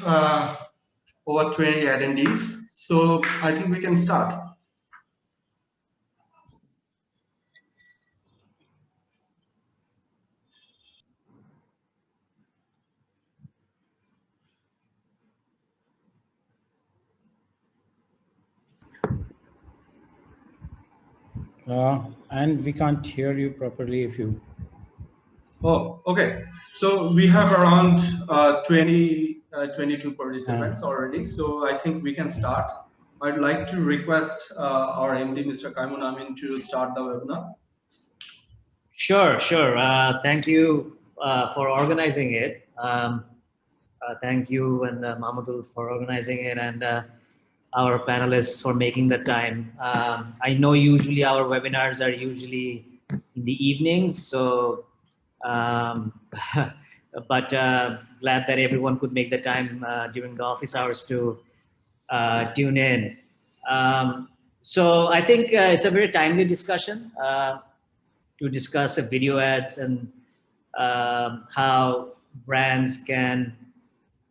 over 20 attendees, so I think we can start. And we can't hear you properly if you... Oh, okay. So we have around 22 participants already. So I think we can start. I'd like to request our MD, Mr. Kaimun Amin, to start the webinar. Sure. Thank you for organizing it. Thank you and Mamadou for organizing it, and our panelists for making the time. I know usually our webinars are usually in the evenings, so but glad that everyone could make the time during the office hours to tune in. So I think it's a very timely discussion to discuss video ads and how brands can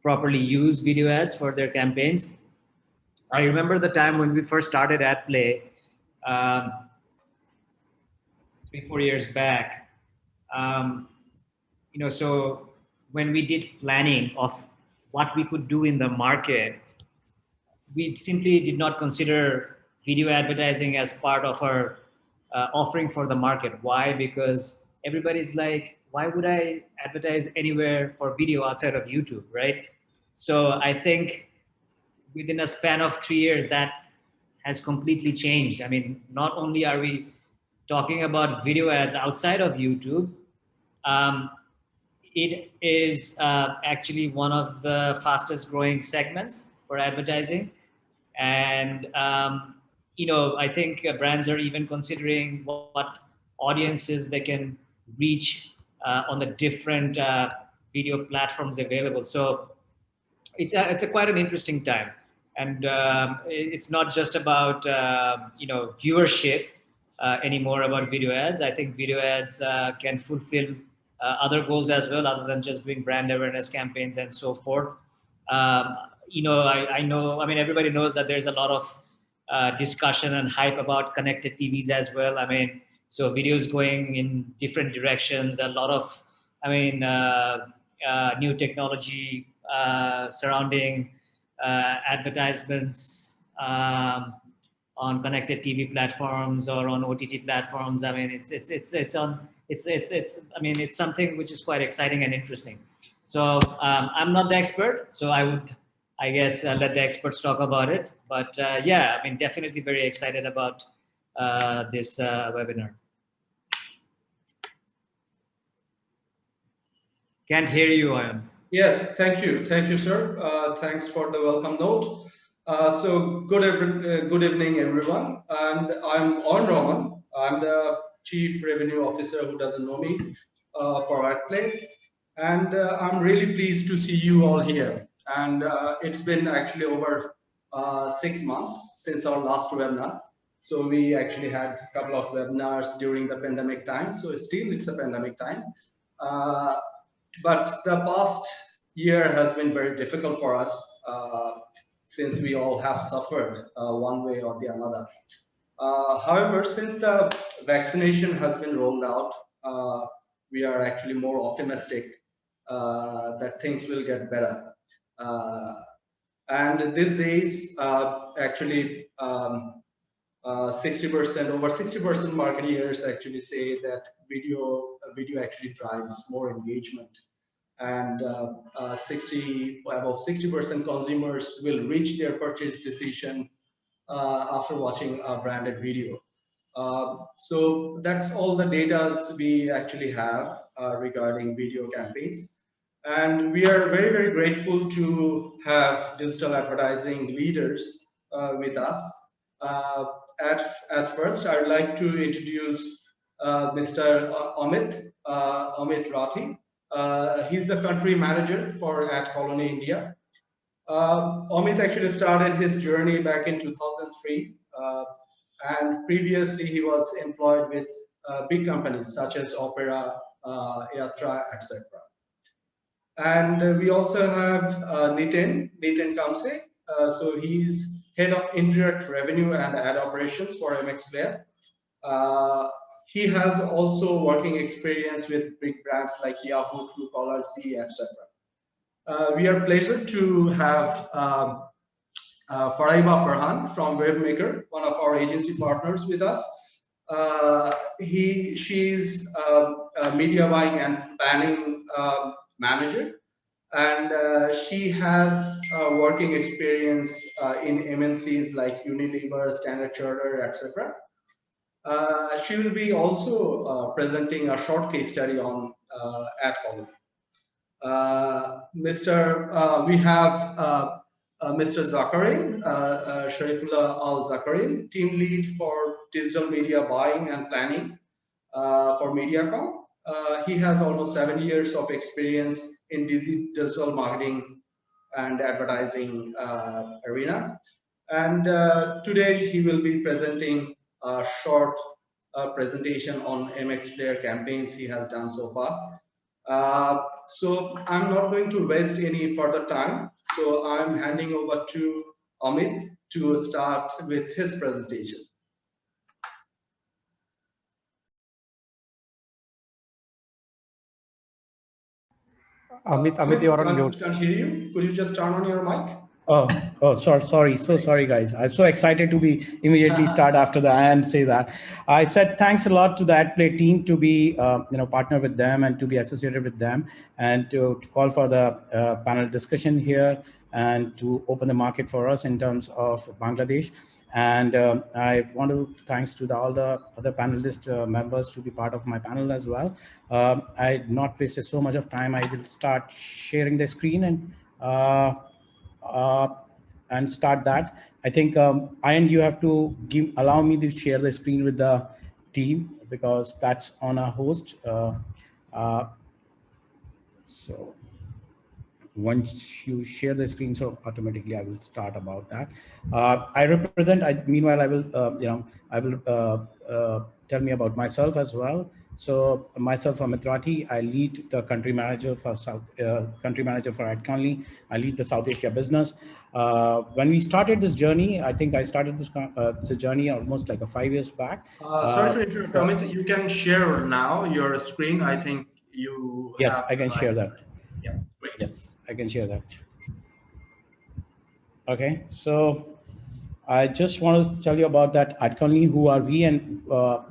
properly use video ads for their campaigns. I remember the time when we first started AdPlay 3-4 years back. So when we did planning of what we could do in the market, we simply did not consider video advertising as part of our offering for the market. Why? Because everybody's like, why would I advertise anywhere for video outside of YouTube, right? So I think within a span of 3 years, that has completely changed. I mean, not only are we talking about video ads outside of YouTube, it is actually one of the fastest growing segments for advertising. And, I think brands are even considering what audiences they can reach on the different video platforms available. So it's a quite an interesting time. And it's not just about, viewership anymore about video ads. I think video ads can fulfill other goals as well, other than just doing brand awareness campaigns and so forth. I mean, everybody knows that there's a lot of discussion and hype about connected TVs as well. I mean, so videos going in different directions, a lot of, new technology surrounding advertisements on connected TV platforms or on OTT platforms. I mean, it's something which is quite exciting and interesting. So I'm not the expert, so I would, I guess, let the experts talk about it. But yeah, I mean, definitely very excited about this webinar. Can't hear you, Ayan. Yes, thank you, sir. Thanks for the welcome note. So good evening, everyone. And I'm Arun Rahman. I'm the Chief Revenue Officer, who doesn't know me, for AdPlay. And I'm really pleased to see you all here. And it's been actually over 6 months since our last webinar. So we actually had a couple of webinars during the pandemic time. So still it's a pandemic time. But the past year has been very difficult for us since we all have suffered one way or the another. However, since the vaccination has been rolled out, we are actually more optimistic that things will get better. And these days, actually, 60%, over 60% marketeers actually say that video actually drives more engagement, and above 60% consumers will reach their purchase decision after watching a branded video. So that's all the data we actually have regarding video campaigns. And we are very, very grateful to have digital advertising leaders with us. At first, I'd like to introduce Mr. Amit Rathi. He's the country manager for AdColony India. Amit actually started his journey back in 2003, and previously he was employed with big companies such as Opera, Yatra, etc. And we also have Nitin Kamse. So he's head of indirect revenue and ad operations for MX Player. He has also working experience with big brands like Yahoo, Truecaller, C, etc. We are pleased to have Faraiba Farhan from Webmaker, one of our agency partners with us. She's a media buying and planning manager, and she has working experience in MNCs like Unilever, Standard Chartered, etc. She will be also presenting a short case study on ad quality. We have Mr. Zakarin, Sharifullah Al Zakarin, team lead for digital media buying and planning for Mediacom. He has almost 7 years of experience in digital marketing and advertising arena. And today he will be presenting a short presentation on MX Player campaigns he has done so far. So I'm not going to waste any further time. So I'm handing over to Amit to start with his presentation. Amit, you're on mute. Can't hear you. Could you just turn on your mic? Oh, sorry. So sorry, guys. I'm so excited to be immediately start after that and say that. I said thanks a lot to the AdPlay team to be, partner with them and to be associated with them and to call for the panel discussion here and to open the market for us in terms of Bangladesh. And I want to thanks to all the other panelist members to be part of my panel as well. I not wasted so much of time. I will start sharing the screen and start that. I think, Ayan, you have to allow me to share the screen with the team because that's on a host. So once you share the screen, so automatically I will start about that. Meanwhile, I will, tell me about myself as well. So myself, Amit Rathi, I lead the country manager for AdConly. I lead the South Asia business. When we started this journey, I think I started this journey almost like 5 years back. Sorry to interrupt, Amit. You can share now your screen. I think you. Yes, I can share that. Yeah, great. Yes, I can share that. Okay, so I just want to tell you about that AdConly, who are we and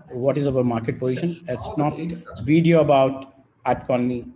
what is our market position. It's not video about AdConly.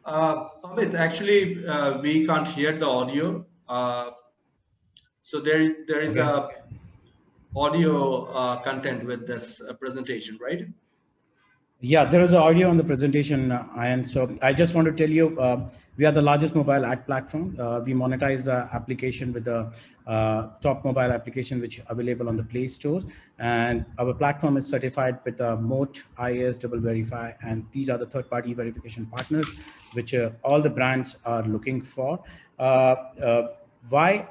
Amit, actually, we can't hear the audio. So there is a audio content with this presentation, right? Yeah, there is audio on the presentation, Ayan. So I just want to tell you, we are the largest mobile ad platform. We monetize the application with the top mobile application which available on the Play Store. And our platform is certified with Moat, IAS, Double Verify, and these are the third-party verification partners, which all the brands are looking for. Why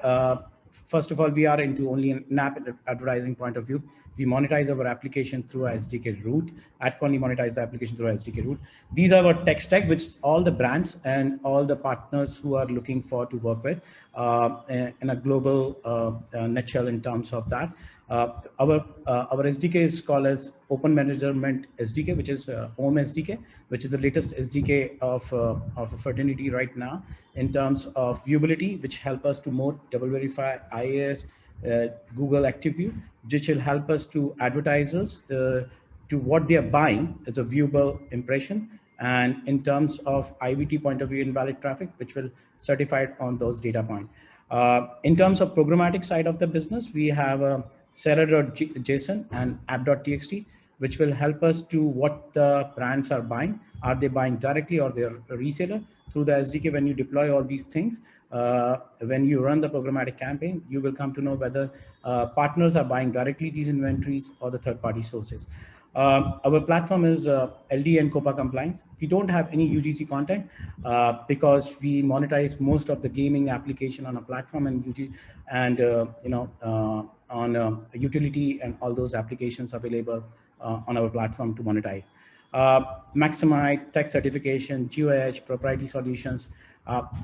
first of all, we are into only an app advertising point of view. We monetize our application through our SDK route. AdColony monetize the application through our SDK route. These are our tech stack, which all the brands and all the partners who are looking for to work with in a global nutshell in terms of that. Our SDK is called as Open Management SDK, which is OM SDK, which is the latest SDK of Fraternity right now in terms of viewability, which help us to more double verify IAS, Google Active View, which will help us to advertisers to what they are buying as a viewable impression. And in terms of IVT point of view, invalid traffic, which will certify it on those data points. In terms of programmatic side of the business, we have Seller.json and app.txt, which will help us to what the brands are buying. Are they buying directly or they're a reseller? Through the SDK, when you deploy all these things, when you run the programmatic campaign, you will come to know whether partners are buying directly these inventories or the third-party sources. Our platform is LD and COPPA compliance. We don't have any UGC content because we monetize most of the gaming application on a platform and on utility and all those applications available on our platform to monetize. Maximize, tech certification, GeoEdge, proprietary solutions,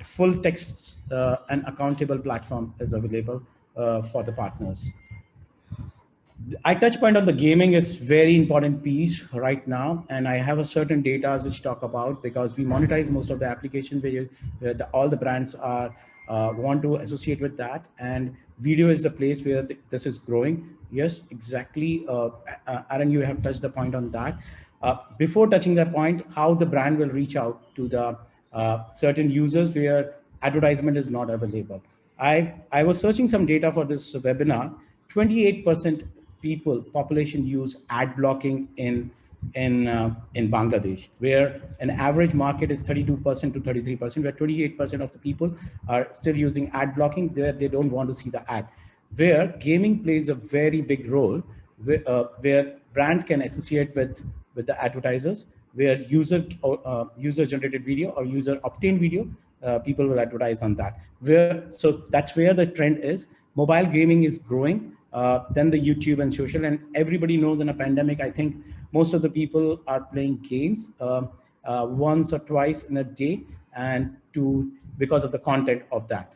full text and accountable platform is available for the partners. I touch point on the gaming is very important piece right now, and I have a certain data which talk about, because we monetize most of the application where all the brands are want to associate with that, and video is the place where this is growing. Yes, exactly. Aaron, you have touched the point on that. Before touching that point, how the brand will reach out to the certain users where advertisement is not available. I was searching some data for this webinar. 28% population use ad blocking in Bangladesh, where an average market is 32% to 33%, where 28% of the people are still using ad blocking, where they don't want to see the ad. Where gaming plays a very big role, where brands can associate with the advertisers, where user generated video or user obtained video, people will advertise on that. So that's where the trend is. Mobile gaming is growing. Then the YouTube and social, and everybody knows in a pandemic, I think most of the people are playing games once or twice in a day, and because of the content of that.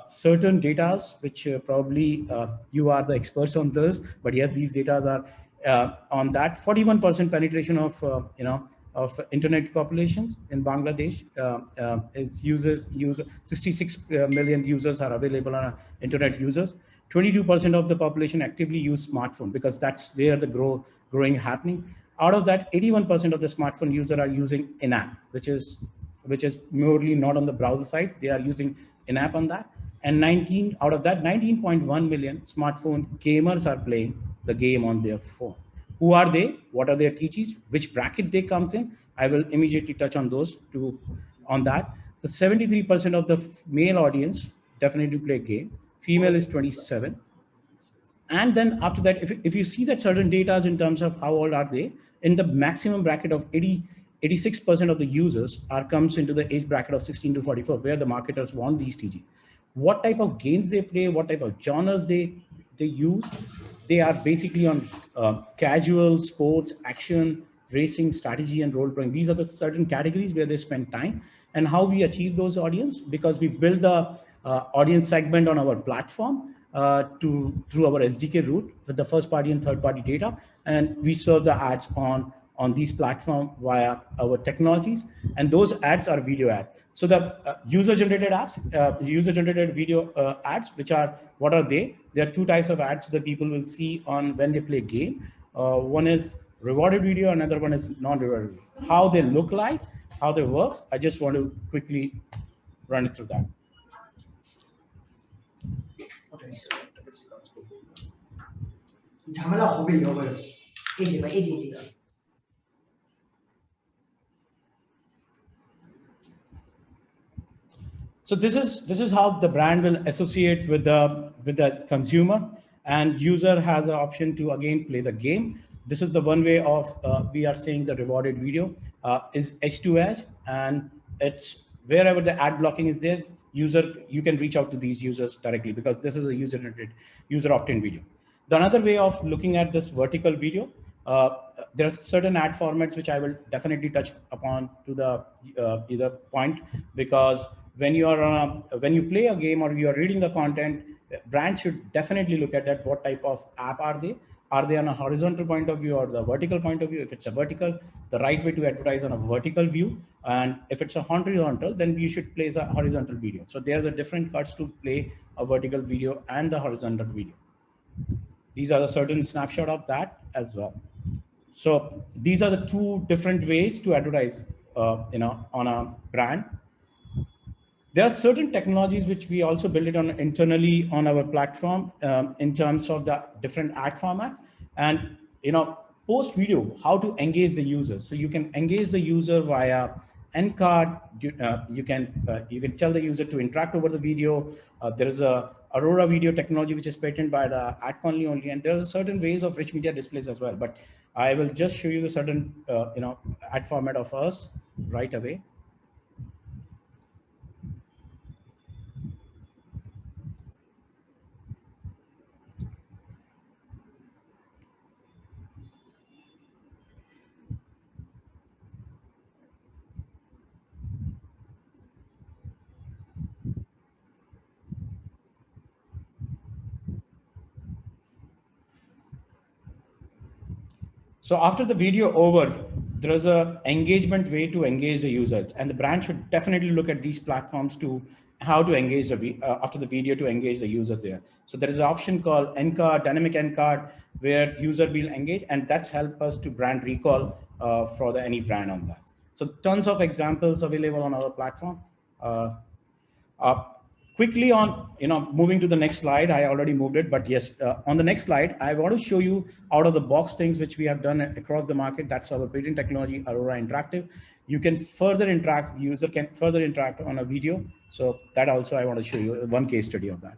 Certain data, which probably you are the experts on this, but yes, these data are on that. 41% penetration of internet populations in Bangladesh is 66 million users are available on internet users. 22% of the population actively use smartphone, because that's where the growing happening. Out of that, 81% of the smartphone users are using in-app, which is merely not on the browser side. They are using in-app on that. And out of that, 19.1 million smartphone gamers are playing the game on their phone. Who are they? What are their TGs? Which bracket they comes in? I will immediately touch on those on that. The 73% of the male audience definitely play game. Female is 27. And then after that, if you see that certain data in terms of how old are they, in the maximum bracket of 86% of the users comes into the age bracket of 16 to 44, where the marketers want these TG. What type of games they play, what type of genres they use, they are basically on casual, sports, action, racing, strategy, and role playing. These are the certain categories where they spend time. And how we achieve those audience, because we build the audience segment on our platform through our SDK route with the first party and third party data, and we serve the ads on these platforms via our technologies, and those ads are video ads. So the user generated apps, user generated video ads, which are, what are they? There are two types of ads that people will see on when they play game. One is rewarded video, another one is non-rewarded video. How they look like, how they work, I just want to quickly run it through that. So this is how the brand will associate with the consumer, and user has an option to again play the game. This is the one way of we are saying the rewarded video is edge to edge, and it's wherever the ad blocking is there, you can reach out to these users directly, because this is a user opt-in video. The another way of looking at this vertical video, there are certain ad formats which I will definitely touch upon to the either point, because when you are when you play a game or you are reading the content, brands should definitely look at that. What type of app are they? Are they on a horizontal point of view or the vertical point of view? If it's a vertical, the right way to advertise on a vertical view. And if it's a horizontal, then you should place a horizontal video. So there's a different cuts to play a vertical video and the horizontal video. These are the certain snapshot of that as well. So these are the two different ways to advertise, on a brand. There are certain technologies which we also build it on internally on our platform, in terms of the different ad format and post video, how to engage the user. So you can engage the user via end card. You can tell the user to interact over the video. There is a Aurora video technology which is patented by the AdConly only, and there are certain ways of rich media displays as well. But I will just show you the certain ad format of us right away. So after the video over, there is a engagement way to engage the users, and the brand should definitely look at these platforms to how to engage after the video to engage the user there. So there is an option called end card, dynamic end card, where user will engage, and that's help us to brand recall for any brand on that. So tons of examples available on our platform. Uh, Quickly on, moving to the next slide, I already moved it, but yes, on the next slide, I want to show you out of the box things which we have done across the market. That's our patent technology, Aurora Interactive. You can further interact, user can further interact on a video. So that also I want to show you one case study of that.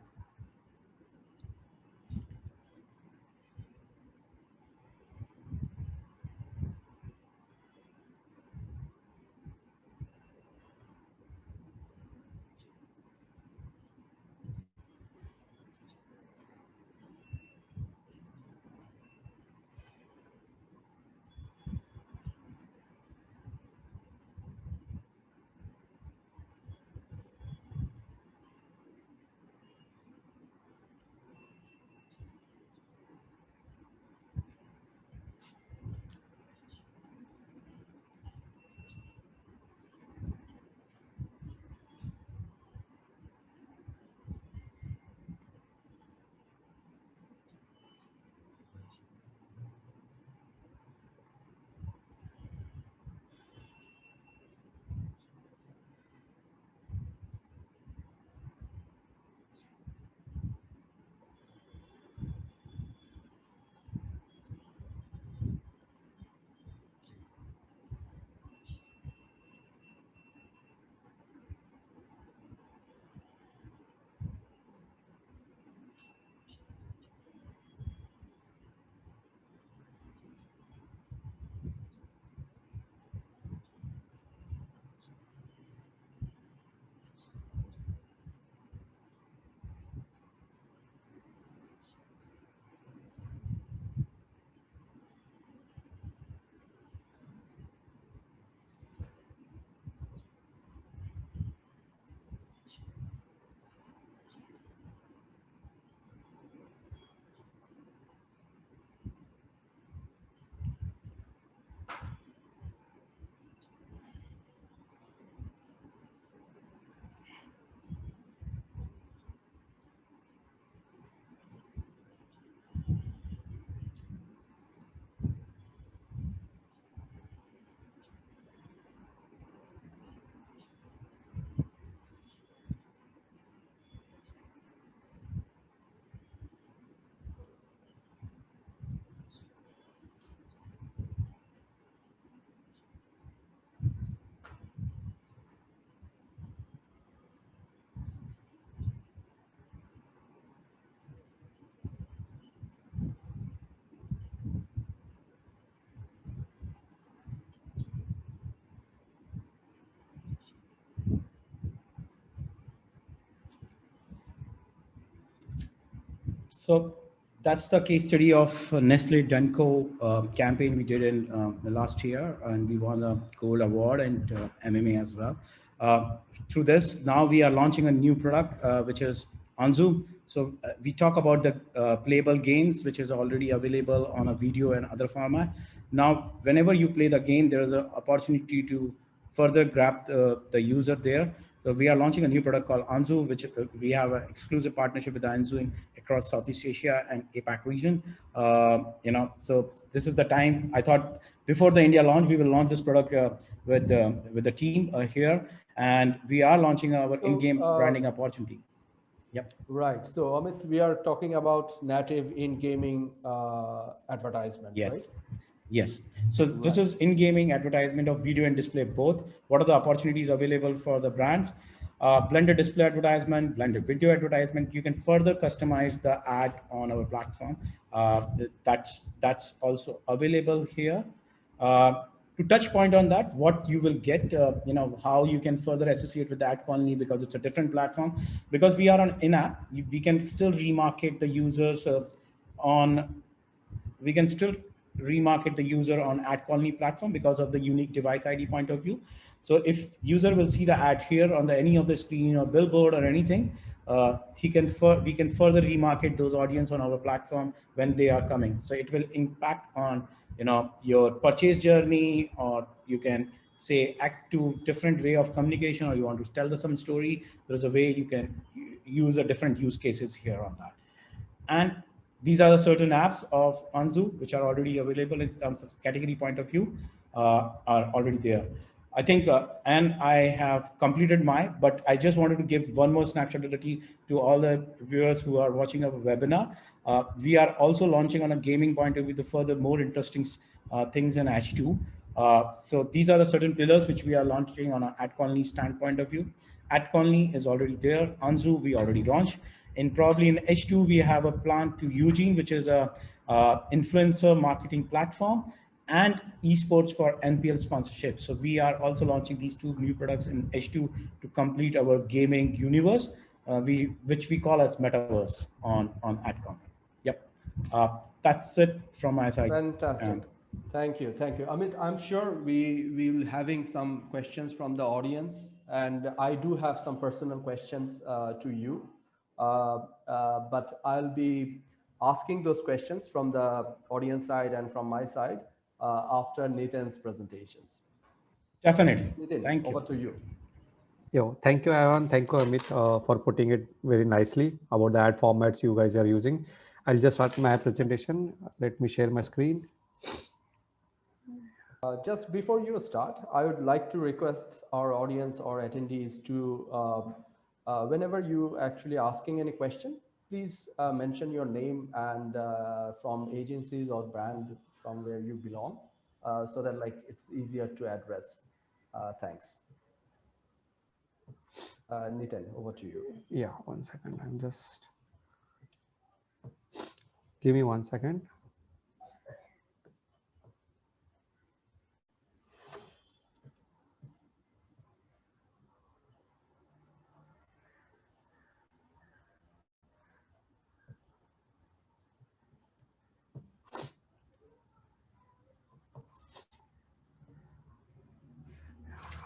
So that's the case study of Nestle Danco campaign we did in the last year, and we won a gold award and MMA as well. Through this, now we are launching a new product, which is Anzu. So we talk about the playable games, which is already available on a video and other format. Now, whenever you play the game, there is an opportunity to further grab the user there. So we are launching a new product called Anzu, which we have an exclusive partnership with Anzu across Southeast Asia and APAC region. So this is the time. I thought before the India launch, we will launch this product with the team here, and we are launching our in-game branding opportunity. Yep. Right. So Amit, we are talking about native in-gaming advertisement, Yes. right? Yes. So this is in-gaming advertisement of video and display both. What are the opportunities available for the brands? Blended display advertisement, blended video advertisement. You can further customize the ad on our platform. That's also available here. To touch point on that, what you will get, how you can further associate with the Ad Colony, because it's a different platform. Because we are on in-app, we can still remarket the users we can still remarket the user on Ad Colony platform because of the unique device ID point of view. So if user will see the ad here on any of the screen or billboard or anything, we can further remarket those audience on our platform when they are coming. So it will impact on your purchase journey, or you can say act to different way of communication, or you want to tell some story. There's a way you can use a different use cases here on that. And these are the certain apps of Anzu, which are already available in terms of category point of view, are already there. I think, and I have completed but I just wanted to give one more snapshot to all the viewers who are watching our webinar. We are also launching on a gaming point of view the further more interesting things in H2. So these are the certain pillars which we are launching on an Ad Colony standpoint of view. Ad Colony is already there. Anzu, we already launched. And probably in H2, we have a plan to Eugene, which is a influencer marketing platform, and esports for NPL sponsorship. So we are also launching these two new products in H2 to complete our gaming universe, which we call as Metaverse on AdCom. Yep, that's it from my side. Fantastic. Thank you. Amit, I'm sure we will having some questions from the audience, and I do have some personal questions to you. But I'll be asking those questions from the audience side and from my side after Nitin's presentations. Definitely. Nitin, thank you. Over to you. Thank you, Aaron. Thank you, Amit, for putting it very nicely about the ad formats you guys are using. I'll just start my presentation. Let me share my screen. Just before you start, I would like to request our audience or attendees to whenever you actually asking any question, please mention your name and from agencies or brand from where you belong, so that it's easier to address. Thanks. Nitin, over to you. Yeah, 1 second. Give me 1 second.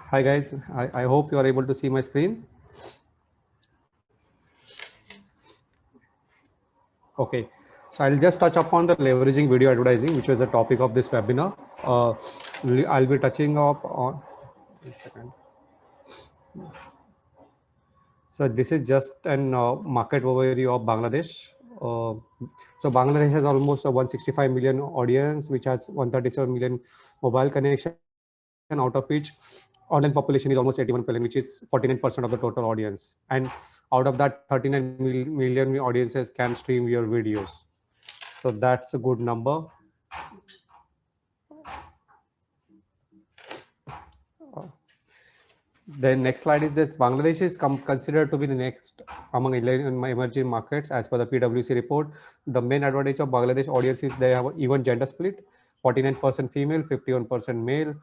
Hi guys, I hope you are able to see my screen. Okay, so I'll just touch upon the leveraging video advertising, which was the topic of this webinar. I'll be touching up on, 1 second. So this is just an market overview of Bangladesh. So Bangladesh has almost a 165 million audience, which has 137 million mobile connection, out of which online population is almost 81 million, which is 49% of the total audience. And out of that, 39 million audiences can stream your videos. So that's a good number. The next slide is that Bangladesh is considered to be the next among emerging markets as per the PwC report. The main advantage of Bangladesh audience is they have even gender split, 49% female, 51% male,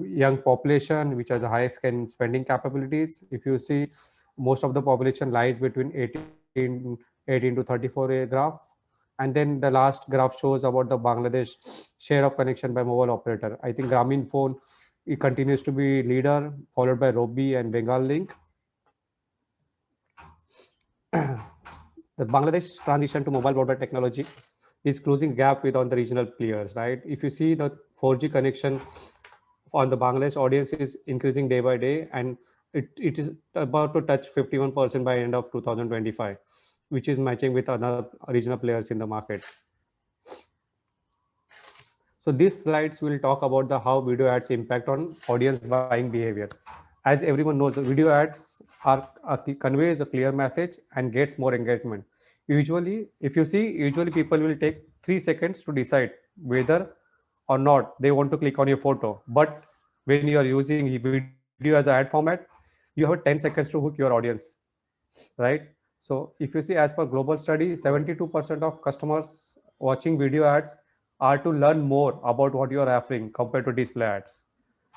young population, which has the highest spending capabilities. If you see, most of the population lies between 18 18 to 34 graph. And then the last graph shows about the Bangladesh share of connection by mobile operator. I think Grameenphone, it continues to be leader, followed by Robi and Bengal Link. The Bangladesh transition to mobile broadband technology is closing gap with on the regional players, right? If you see the 4G connection on the Bangladesh audience is increasing day by day, and it is about to touch 51% by end of 2025, which is matching with other regional players in the market. So these slides will talk about the how video ads impact on audience buying behavior. As everyone knows, video ads conveys a clear message and gets more engagement. Usually, if you see, usually people will take 3 seconds to decide whether or not they want to click on your photo. But when you are using video as an ad format, you have 10 seconds to hook your audience, right? So if you see, as per global study, 72% of customers watching video ads are to learn more about what you are offering compared to display ads.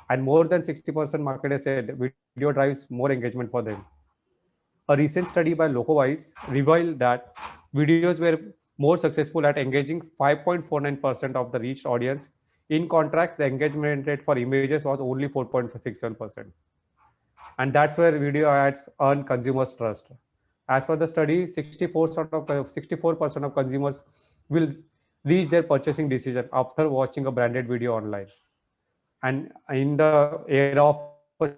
And more than 60% marketers said video drives more engagement for them. A recent study by Locowise revealed that videos were more successful at engaging 5.49% of the reached audience. In contrast, the engagement rate for images was only 4.61%. And that's where video ads earn consumers' trust. As per the study, 64% of consumers will reach their purchasing decision after watching a branded video online. And in the era of a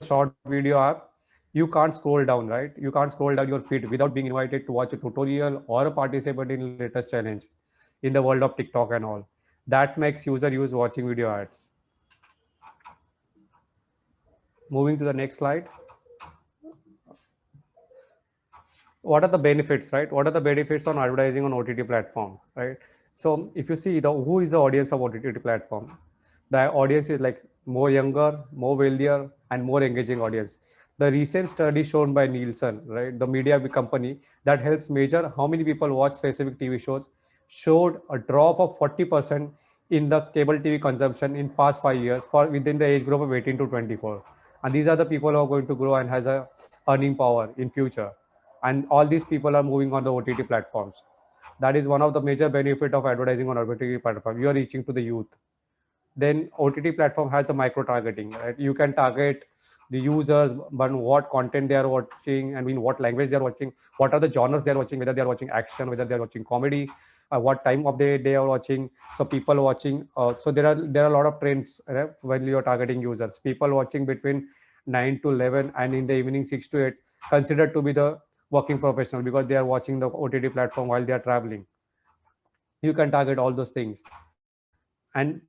short video app, you can't scroll down, right? You can't scroll down your feed without being invited to watch a tutorial or participate in latest challenge in the world of TikTok and all. That makes user use watching video ads. Moving to the next slide. What are the benefits, right? What are the benefits on advertising on OTT platform, right? So if you see who is the audience of OTT platform, the audience is like more younger, more wealthier, and more engaging audience. The recent study shown by Nielsen, right, the media company that helps measure how many people watch specific TV shows, showed a drop of 40% in the cable TV consumption in past 5 years for within the age group of 18 to 24. And these are the people who are going to grow and has a earning power in future. And all these people are moving on the OTT platforms. That is one of the major benefit of advertising on OTT platform. You are reaching to the youth. Then OTT platform has a micro targeting, right? You can target the users but what content they are watching and in what language they are watching, what are the genres they are watching, whether they are watching action, whether they are watching comedy, what time of day they are watching. So people watching, so there are a lot of trends, right? When you are targeting users, people watching between 9 to 11 and in the evening 6 to 8 considered to be the working professional because they are watching the OTT platform while they are traveling. You can target all those things. And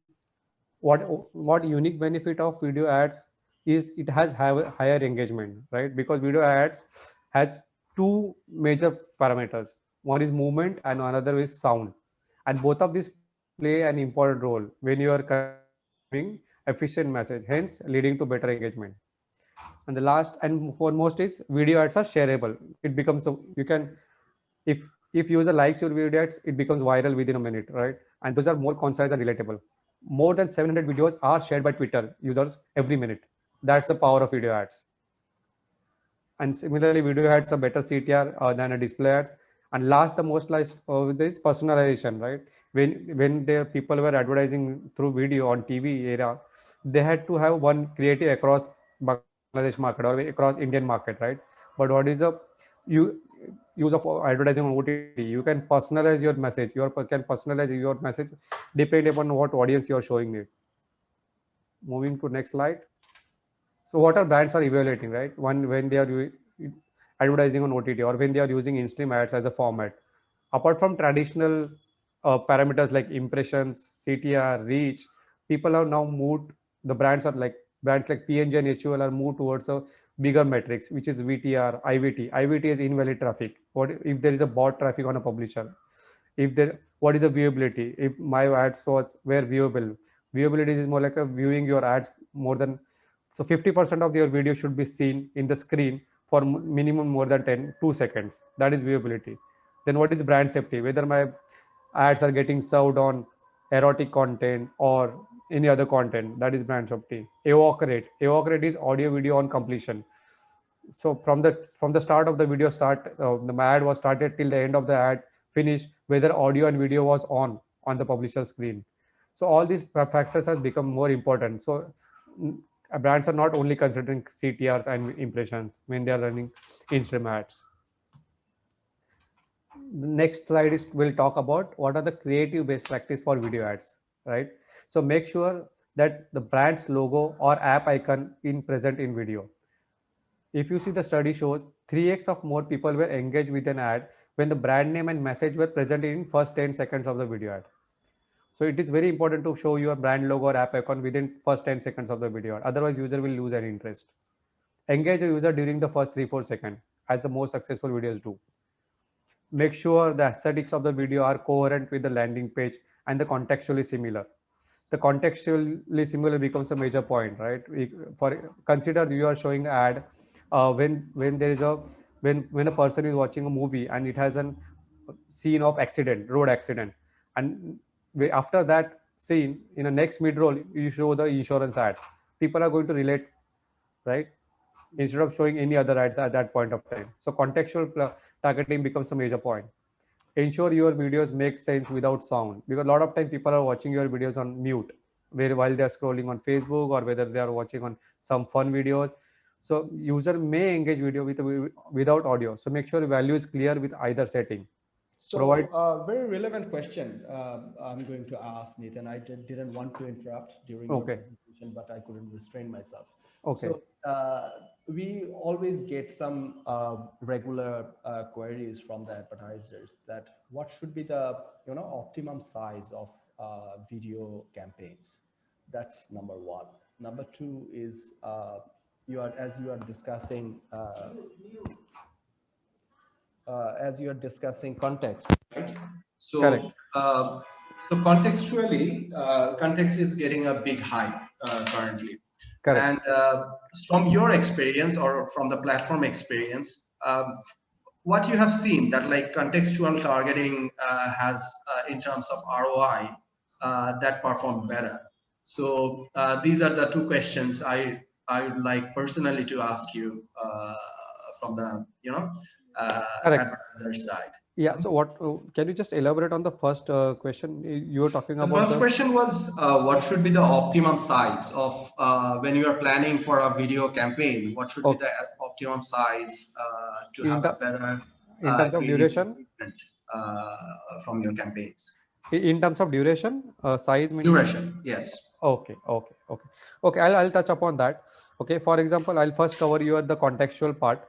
what unique benefit of video ads is it has higher engagement, right? Because video ads has two major parameters. One is movement and another is sound. And both of these play an important role when you are conveying efficient message, hence leading to better engagement. And the last and foremost is video ads are shareable. It becomes you can if user likes your video ads, it becomes viral within a minute, right? And those are more concise and relatable. More than 700 videos are shared by Twitter users every minute. That's the power of video ads. And similarly, video ads are better CTR than a display ads. And last, the most last is personalization, right? When the people were advertising through video on TV era, they had to have one creative across Bangladesh market or across Indian market, right? But what is use of advertising on OTT? You can personalize your message. You can personalize your message depending upon what audience you are showing it. Moving to next slide. So what are brands are evaluating, right? When they are advertising on OTT or when they are using in-stream ads as a format. Apart from traditional parameters like impressions, CTR, reach, people have now moved. The brands like P&G and HUL are moved towards a bigger metrics, which is VTR, IVT. IVT is invalid traffic. What if there is a bot traffic on a publisher? What is the viewability? If my ads were viewable, viewability is more like a viewing your ads more than, so 50% of your video should be seen in the screen for minimum more than 2 seconds. That is viewability. Then what is brand safety? Whether my ads are getting served on erotic content or any other content, that is brand safety. Evoke rate is audio video on completion. So from the start of the video the ad was started till the end of the ad finished, whether audio and video was on the publisher screen. So all these factors have become more important. So brands are not only considering CTRs and impressions when they are running Instagram ads. The next slide is we'll talk about what are the creative best practice for video ads, right? So make sure that the brand's logo or app icon in present in video. If you see, the study shows 3x of more people were engaged with an ad when the brand name and message were present in first 10 seconds of the video ad. So it is very important to show your brand logo or app icon within first 10 seconds of the video ad. Otherwise user will lose an interest. Engage a user during the first 3-4 seconds as the most successful videos do. Make sure the aesthetics of the video are coherent with the landing page and the contextually similar. The contextually similar becomes a major point, right? Consider you are showing ad when there is when a person is watching a movie and it has a scene of road accident, and after that scene in the next mid-roll you show the insurance ad. People are going to relate, right? Instead of showing any other ads at that point of time. So contextual targeting becomes a major point. Ensure your videos make sense without sound, because a lot of time people are watching your videos on mute while they are scrolling on Facebook, or whether they are watching on some fun videos. So user may engage video without audio. So make sure value is clear with either setting. So very relevant question I'm going to ask, Nathan. I didn't want to interrupt during your presentation, but I couldn't restrain myself. Okay. So we always get some regular queries from the advertisers that what should be the optimum size of video campaigns. That's number one. Number two is as you are discussing context. Right? So, so contextually, context is getting a big hype currently. Correct. And from your experience or from the platform experience, what you have seen that like contextual targeting has in terms of ROI that performed better. So these are the two questions I would like personally to ask you from the advertiser side. Yeah. So what can you just elaborate on the first question you were talking about? The first question was what should be the optimum size of when you are planning for a video campaign? What should be the optimum size to have a better in terms of duration from your campaigns? In terms of duration, size, duration, yes. Okay. I'll touch upon that. Okay. For example, I'll first cover the contextual part.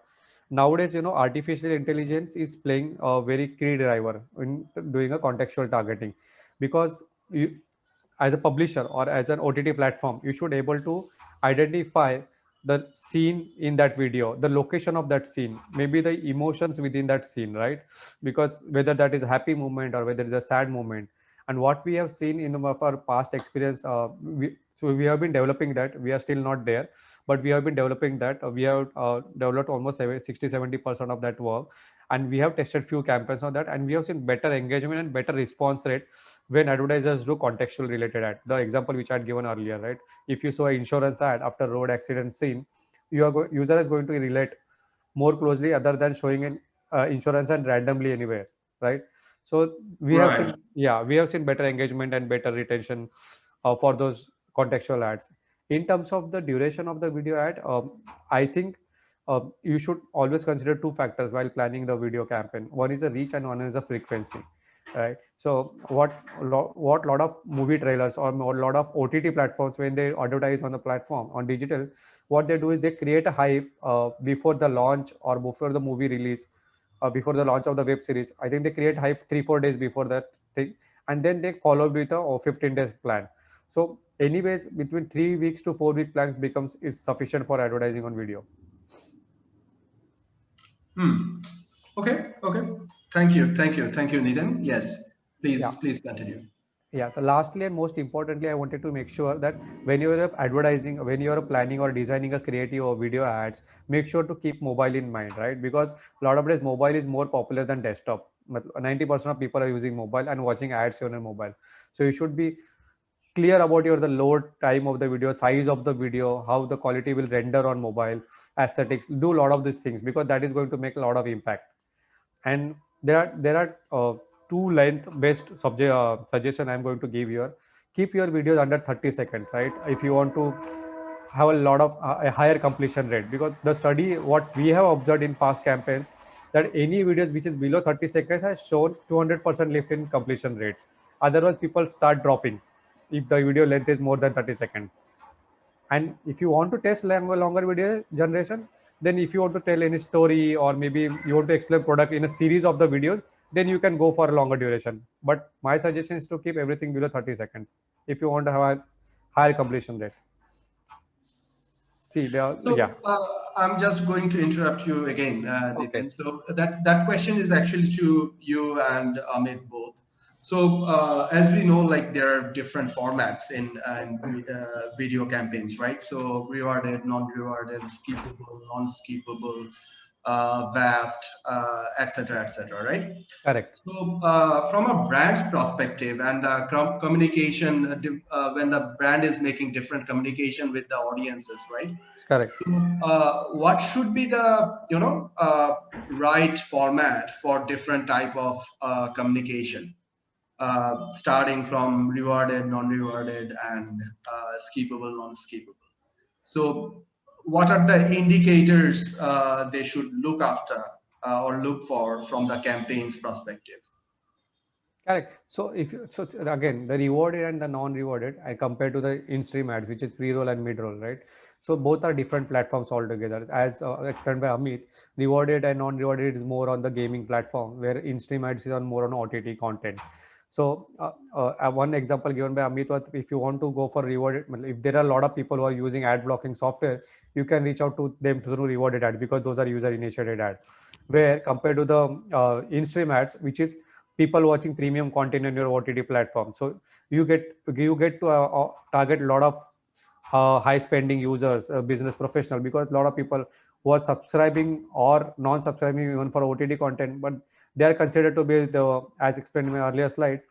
Nowadays, artificial intelligence is playing a very key driver in doing a contextual targeting, because you, as a publisher or as an OTT platform, you should able to identify the scene in that video, the location of that scene, maybe the emotions within that scene, right? Because whether that is a happy moment or whether it's a sad moment. And what we have seen in our past experience, we have been developing that. We are still not there, but we have been developing that. We have developed almost 60-70% of that work, and we have tested few campaigns on that, and we have seen better engagement and better response rate when advertisers do contextual related ad. The example which I had given earlier, right? If you saw an insurance ad after road accident scene, user is going to relate more closely other than showing an insurance ad randomly anywhere, right? So we have seen, we have seen better engagement and better retention for those contextual ads. In terms of the duration of the video ad, I think you should always consider two factors while planning the video campaign. One is the reach and one is the frequency, right? So what lot of movie trailers or a lot of OTT platforms, when they advertise on the platform on digital, what they do is they create a hype before the launch or before the movie release, before the launch of the web series. I think they create hype 3-4 days before that thing, and then they follow with a 15 days plan. So anyways, between 3 weeks to 4 week plans is sufficient for advertising on video. Okay. Thank you, Nitin. Yes, please continue. Yeah. Lastly and most importantly, I wanted to make sure that when you are advertising, when you are planning or designing a creative or video ads, make sure to keep mobile in mind, right? Because a lot of days mobile is more popular than desktop. 90% of people are using mobile and watching ads on a mobile. So you should be clear about the load time of the video, size of the video, how the quality will render on mobile, aesthetics, do a lot of these things, because that is going to make a lot of impact. And there are two length based subject suggestion I'm going to give here. Keep your videos under 30 seconds, right? If you want to have a lot of a higher completion rate, because the study what we have observed in past campaigns, that any videos which is below 30 seconds has shown 200% lift in completion rates. Otherwise people start dropping if the video length is more than 30 seconds. And if you want to test longer video generation, then if you want to tell any story, or maybe you want to explain product in a series of the videos, then you can go for a longer duration. But my suggestion is to keep everything below 30 seconds if you want to have a higher completion rate. See, So, yeah. I'm just going to interrupt you again, Okay. Nitin. So that question is actually to you and Amit both. So as we know, like there are different formats in video campaigns, right? So rewarded, non-rewarded, skippable, non-skippable, vast, etc., right? Correct. So, from a brand's perspective and the communication, when the brand is making different communication with the audiences, right? Correct. So, what should be the right format for different type of communication, starting from rewarded, non-rewarded, and skippable, non-skippable. So, what are the indicators they should look after or look for from the campaign's perspective? Correct. So again, the rewarded and the non-rewarded, I compare to the in-stream ads, which is pre-roll and mid-roll, right? So both are different platforms altogether. As explained by Amit, rewarded and non-rewarded is more on the gaming platform, where in-stream ads is on more on OTT content. So one example given by Amit was, if you want to go for rewarded, if there are a lot of people who are using ad blocking software, you can reach out to them through rewarded ads, because those are user-initiated ads. Where compared to the in-stream ads, which is people watching premium content on your OTT platform. So you get to target a lot of high spending users, business professional, because a lot of people who are subscribing or non-subscribing even for OTT content, but they are considered to be the, as explained in my earlier slide,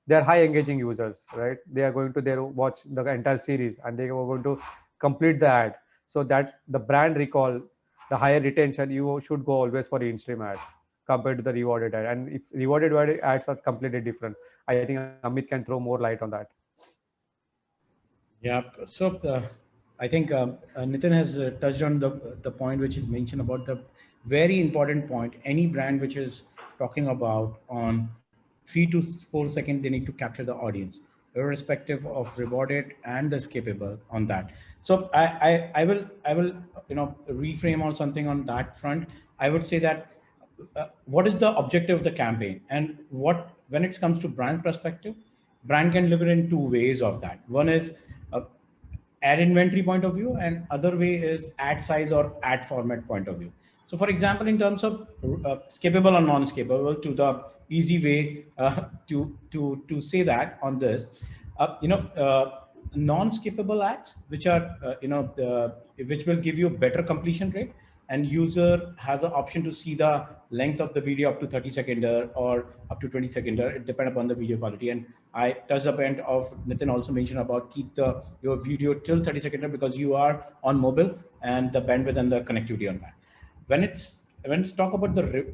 they are high engaging users, right? They are going to there watch the entire series and they are going to complete the ad. So that the brand recall, the higher retention, you should go always for in-stream ads compared to the rewarded ad. And if rewarded ads are completely different, I think Amit can throw more light on that. Yeah. So I think Nitin has touched on the point which is mentioned about the very important point. Any brand which is talking about on 3 to 4 seconds, they need to capture the audience, irrespective of rewarded and the skippable on that. So I will reframe on something on that front. I would say that what is the objective of the campaign, and what, when it comes to brand perspective, brand can look at it in two ways of that. One is ad inventory point of view, and other way is ad size or ad format point of view. So for example, in terms of skippable or non-skippable, to the easy way to say that on this, non-skippable ads, which are which will give you better completion rate, and user has an option to see the length of the video up to 30 seconder or up to 20 seconder. It depends upon the video quality. And I touched upon of Nitin also mentioned about keep your video till 30 seconder, because you are on mobile and the bandwidth and the connectivity on that. When it's talk about the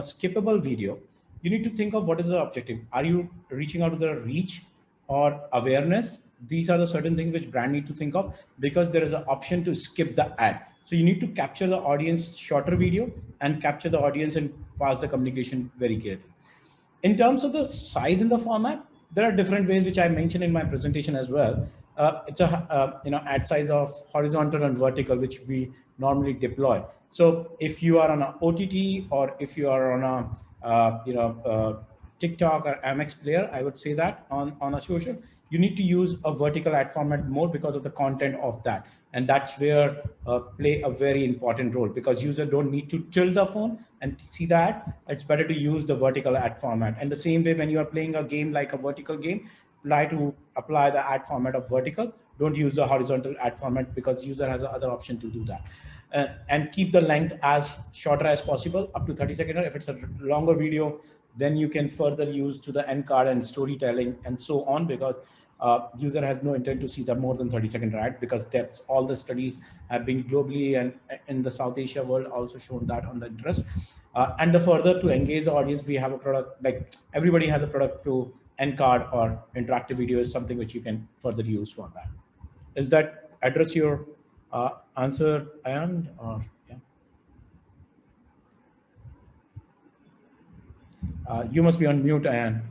skippable video, you need to think of what is the objective. Are you reaching out to the reach or awareness? These are the certain things which brand need to think of, because there is an option to skip the ad. So you need to capture the audience shorter video and capture the audience and pass the communication very clearly. In terms of the size and the format, there are different ways which I mentioned in my presentation as well. It's a ad size of horizontal and vertical, which we normally deploy. So if you are on a OTT, or if you are on a TikTok or MX player, I would say that on a social, you need to use a vertical ad format more because of the content of that. And that's where play a very important role, because user don't need to tilt the phone and see that. It's better to use the vertical ad format. And the same way, when you are playing a game like a vertical game, try to apply the ad format of vertical. Don't use the horizontal ad format, because user has another option to do that. And keep the length as shorter as possible, up to 30 seconds. If it's a longer video, then you can further use to the end card and storytelling and so on, because user has no intent to see the more than 30-second ad, because that's all the studies have been globally and in the South Asia world also shown that on the interest. And the further to engage the audience, we have a product, like everybody has a product to end card or interactive video is something which you can further use for that. Does that address your answer, Ayan? Or yeah. You must be on mute, Ayan.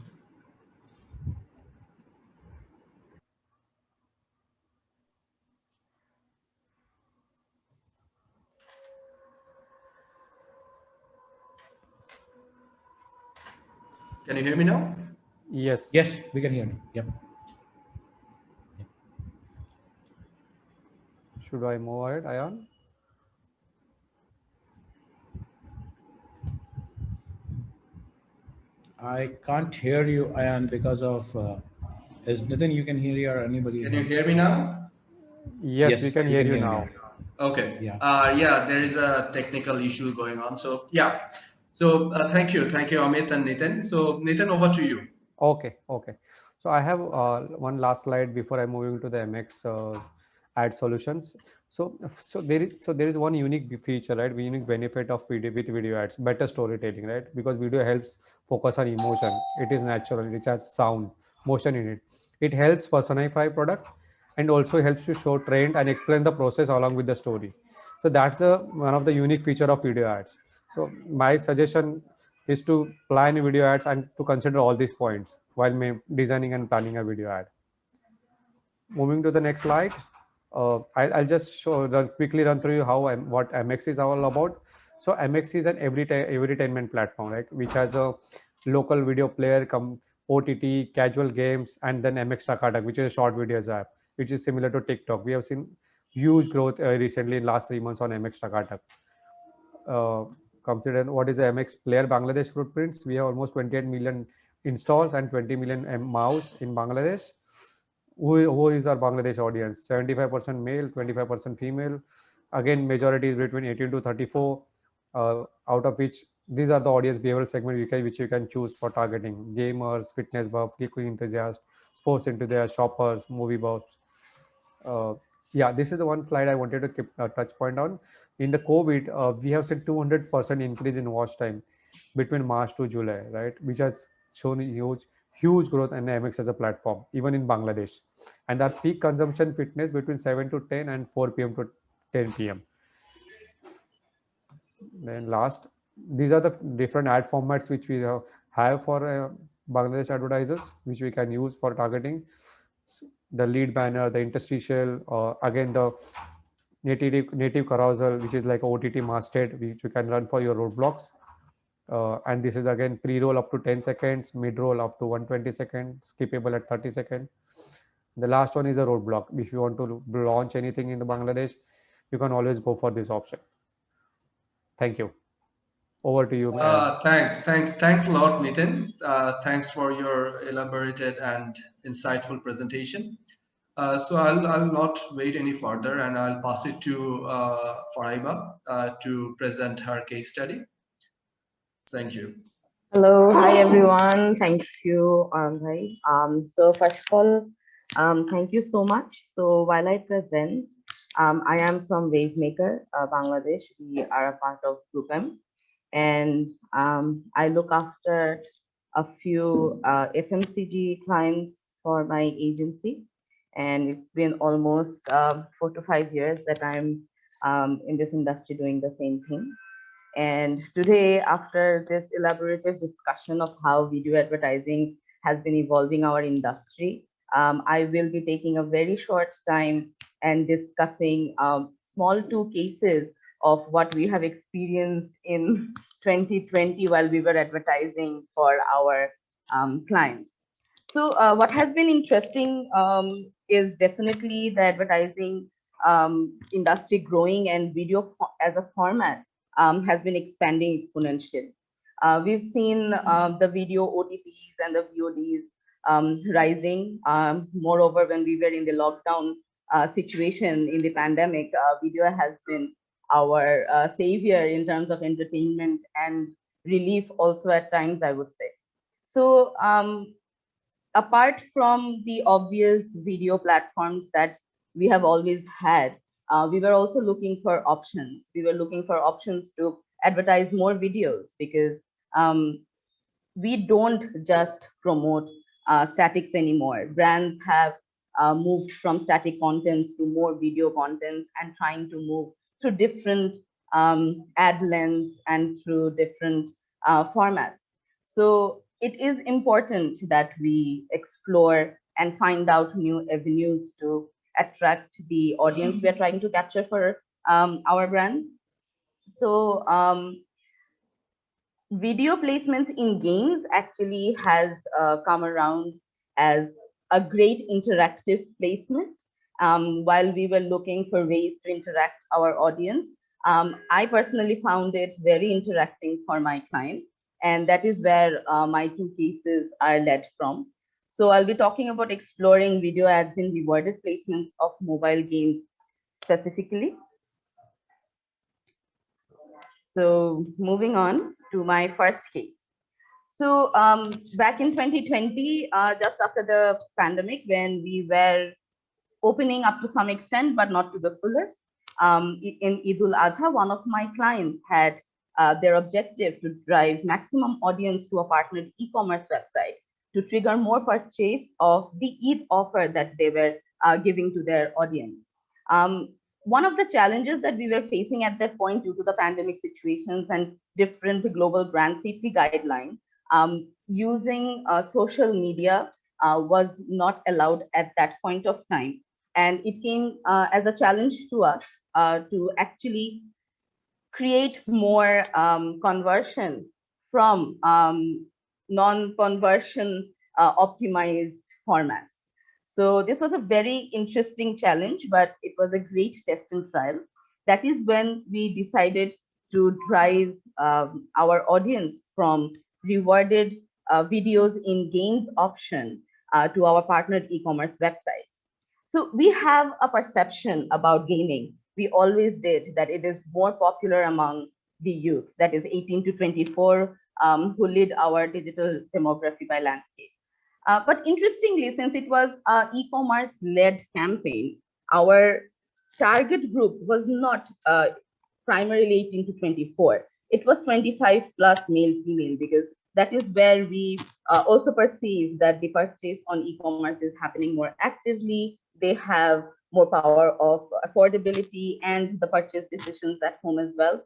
Can you hear me now? Yes. Yes, we can hear you. Yep. Should I move ahead, Ayan? I can't hear you, Ayan, because of is Nitin, you can hear you or anybody? Can you hear me now? Yes, we can hear you now. Okay. Yeah. Yeah, there is a technical issue going on. So yeah. So thank you, Amit and Nitin. So Nitin, over to you. Okay. So I have one last slide before I moving to the MX ad solutions. So there is one unique feature, right? Unique benefit of video with video ads, better storytelling, right? Because video helps focus on emotion. It is natural. It has sound, motion in it. It helps personify product and also helps to show trend and explain the process along with the story. So that's one of the unique feature of video ads. So my suggestion is to plan video ads and to consider all these points while designing and planning a video ad. Moving to the next slide, I'll just quickly run through you how what MX is all about. So MX is an everytainment platform, right, which has a local video player, OTT, casual games, and then MX Takatak, which is a short videos app, which is similar to TikTok. We have seen huge growth recently in last 3 months on MX Takatak. Consider what is the MX player Bangladesh footprints. We have almost 28 million installs and 20 million MAUs in Bangladesh. Who is our Bangladesh audience? 75% male, 25% female. Again, majority is between 18 to 34, out of which these are the audience behavioral segment which you can choose for targeting: gamers, fitness buff, cooking enthusiasts, sports enthusiasts, shoppers, movie buffs. Yeah, this is the one slide I wanted to keep touch point on. In the COVID, we have seen 200% increase in watch time between March to July, right? Which has shown huge growth in MX as a platform, even in Bangladesh. And our peak consumption fitness between 7 to 10 and 4 p.m. to 10 p.m. Then last, these are the different ad formats which we have for Bangladesh advertisers, which we can use for targeting. The lead banner, the interstitial, again the native carousel, which is like OTT masthead, which you can run for your roadblocks. And this is again pre-roll up to 10 seconds, mid-roll up to 120 seconds, skippable at 30 seconds. The last one is a roadblock. If you want to launch anything in the Bangladesh, you can always go for this option. Thank you. Over to you. Thanks a lot, Nitin. Thanks for your elaborated and insightful presentation. So I'll not wait any further, and I'll pass it to Faraiba to present her case study. Thank you. Hello, hi everyone. Thank you, Bhai. So first of all, thank you so much. So while I present, I am from Wavemaker, Bangladesh. We are a part of Group M, and I look after a few FMCG clients for my agency, and it's been almost 4 to 5 years that I'm in this industry doing the same thing. And today, after this elaborative discussion of how video advertising has been evolving our industry, I will be taking a very short time and discussing small 2 cases of what we have experienced in 2020 while we were advertising for our clients. So what has been interesting is definitely the advertising industry growing, and video as a format has been expanding exponentially. We've seen the video OTTs and the VODs rising. Moreover, when we were in the lockdown situation in the pandemic, video has been our savior in terms of entertainment and relief also at times, I would say. So apart from the obvious video platforms that we have always had, we were also looking for options. We were looking for options to advertise more videos because we don't just promote statics anymore. Brands have moved from static contents to more video contents and trying to move through different ad lengths and through different formats. So it is important that we explore and find out new avenues to attract the audience we are trying to capture for our brands. So video placements in games actually has come around as a great interactive placement. While we were looking for ways to interact our audience, I personally found it very interacting for my clients, and that is where my two cases are led from. So I'll be talking about exploring video ads in rewarded placements of mobile games specifically. So moving on to my first case. So back in 2020, just after the pandemic, when we were opening up to some extent, but not to the fullest, in Eid al-Adha, one of my clients had their objective to drive maximum audience to a partnered e-commerce website to trigger more purchase of the Eid offer that they were giving to their audience. One of the challenges that we were facing at that point due to the pandemic situations and different global brand safety guidelines, using social media was not allowed at that point of time. And it came as a challenge to us to actually create more conversion from non-conversion optimized formats. So this was a very interesting challenge, but it was a great test and trial. That is when we decided to drive our audience from rewarded videos in games option to our partnered e-commerce websites. So we have a perception about gaming. We always did that it is more popular among the youth, that is 18 to 24, who lead our digital demography by landscape. But interestingly, since it was an e-commerce led campaign, our target group was not primarily 18 to 24. It was 25 plus male, female, because that is where we also perceive that the purchase on e-commerce is happening more actively. They have more power of affordability and the purchase decisions at home as well.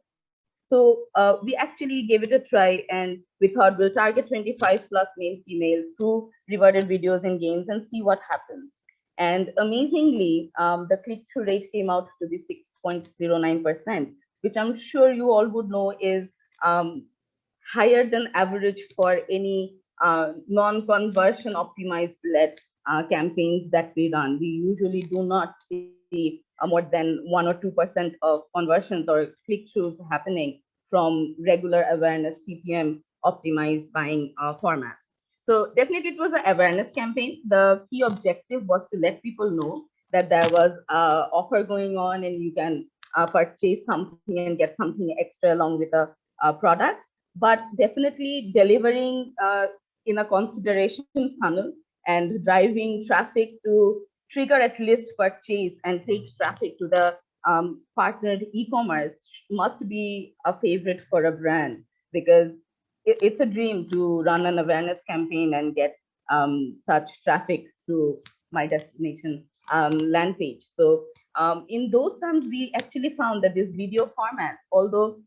So we actually gave it a try, and we thought we'll target 25 plus male, female through rewarded videos and games and see what happens. And amazingly, the click-through rate came out to be 6.09%, which I'm sure you all would know is higher than average for any non-conversion optimized led campaigns that we run. We usually do not see more than 1 or 2% of conversions or click-throughs happening from regular awareness CPM optimized buying formats. So definitely it was an awareness campaign. The key objective was to let people know that there was an offer going on and you can purchase something and get something extra along with a product, but definitely delivering in a consideration funnel and driving traffic to trigger at least purchase and take traffic to the partnered e-commerce must be a favorite for a brand, because it's a dream to run an awareness campaign and get such traffic to my destination land page. So in those terms, we actually found that these video formats, although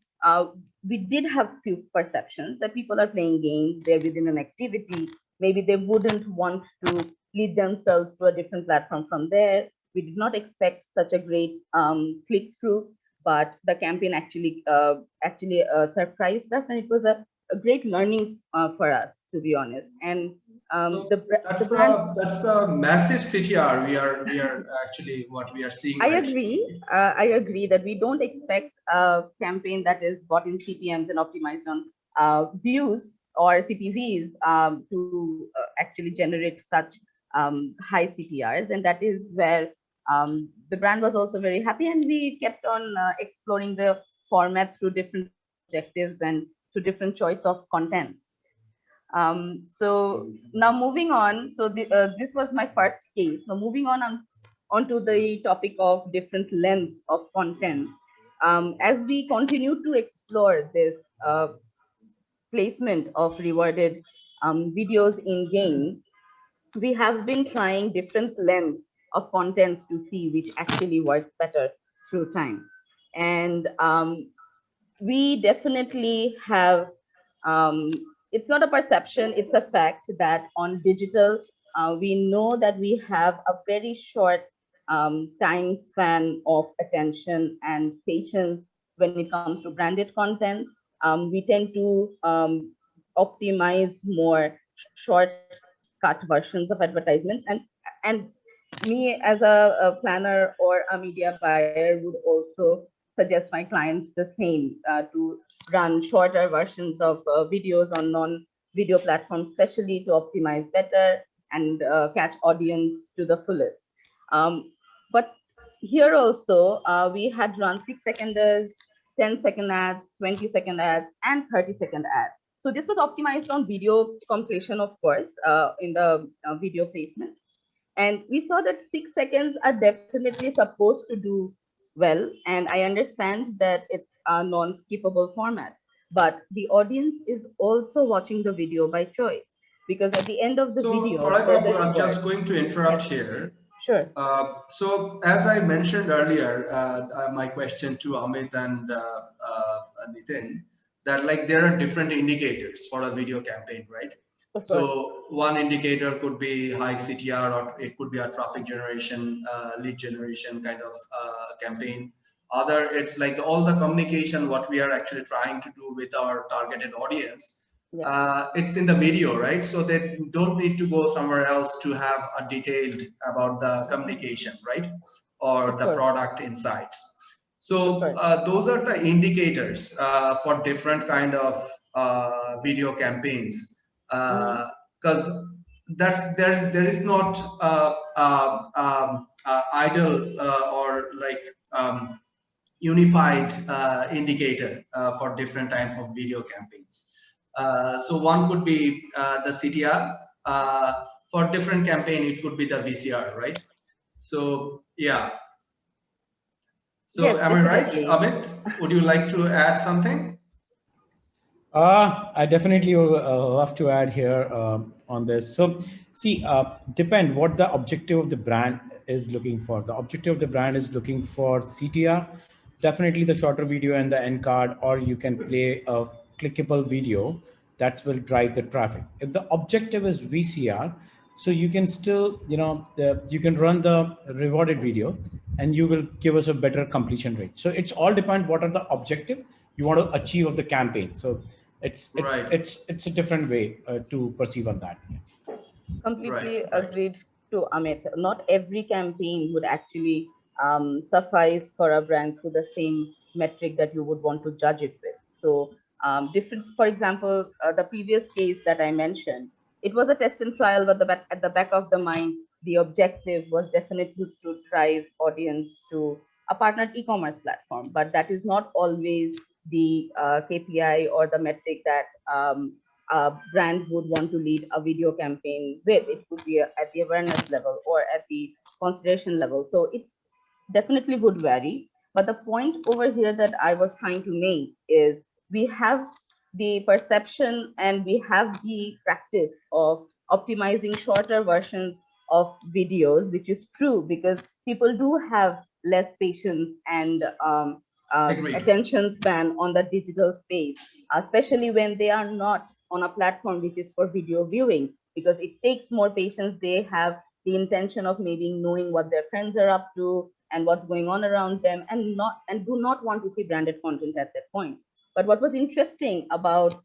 we did have few perceptions that people are playing games, they're within an activity, maybe they wouldn't want to lead themselves to a different platform from there. We did not expect such a great click-through, but the campaign actually surprised us, and it was a great learning for us, to be honest. And so that's a massive CTR. We are actually what we are seeing. I agree that we don't expect a campaign that is bought in CPMs and optimized on views or CPVs to actually generate such high CTRs, and that is where the brand was also very happy, and we kept on exploring the format through different objectives and through different choice of contents. So now moving on, so this was my first case. So moving on onto the topic of different lengths of contents. As we continue to explore this placement of rewarded videos in games, we have been trying different lengths of contents to see which actually works better through time. And we definitely have, it's not a perception, it's a fact that on digital, we know that we have a very short time span of attention and patience when it comes to branded content. We tend to optimize more shortcut versions of advertisements, and me as a planner or a media buyer would also suggest my clients the same, to run shorter versions of videos on non-video platforms, especially to optimize better and catch audience to the fullest. But here also, we had run 6-seconders, 10-second ads, 20-second ads, and 30-second ads. So this was optimized on video completion, of course, in the video placement. And we saw that 6 seconds are definitely supposed to do well. And I understand that it's a non-skippable format, but the audience is also watching the video by choice, because at the end of the So, video, Farah there's a Babu, I'm just reward. going to interrupt Yes, here. sure. So, as I mentioned earlier, my question to Amit and Nitin, that like there are different indicators for a video campaign, right? Of course. So one indicator could be high CTR, or it could be a traffic generation, lead generation kind of campaign. Other, it's like all the communication, what we are actually trying to do with our targeted audience. Yeah. It's in the video, right? So they don't need to go somewhere else to have a detailed about the communication, right? Or Of the course. product insights. Of So course. those are the indicators for different kind of video campaigns, because that's there is not idle or like unified indicator for different types of video campaigns. So one could be the CTR. For different campaign, it could be the VCR, right? So yeah. So Yes, am I right, definitely. Amit? Would you like to add something? I definitely would love to add here on this. So, see, depend what the objective of the brand is looking for. The objective of the brand is looking for CTR, definitely the shorter video and the end card, or you can play a clickable video that will drive the traffic. If the objective is VCR, so you can still, you can run the rewarded video and you will give us a better completion rate. So it's all depend what are the objective you want to achieve of the campaign. So it's a different way to perceive on that. Completely agreed to Amit. Not every campaign would actually suffice for a brand through the same metric that you would want to judge it with. So different, for example, the previous case that I mentioned, it was a test and trial, but at the back of the mind, the objective was definitely to drive audience to a partnered e-commerce platform. But that is not always the KPI or the metric that a brand would want to lead a video campaign with. It could be at the awareness level or at the consideration level. So it definitely would vary. But the point over here that I was trying to make is we have the perception and we have the practice of optimizing shorter versions of videos, which is true because people do have less patience and attention span on the digital space, especially when they are not on a platform which is for video viewing, because it takes more patience. They have the intention of maybe knowing what their friends are up to and what's going on around them, and do not want to see branded content at that point. But what was interesting about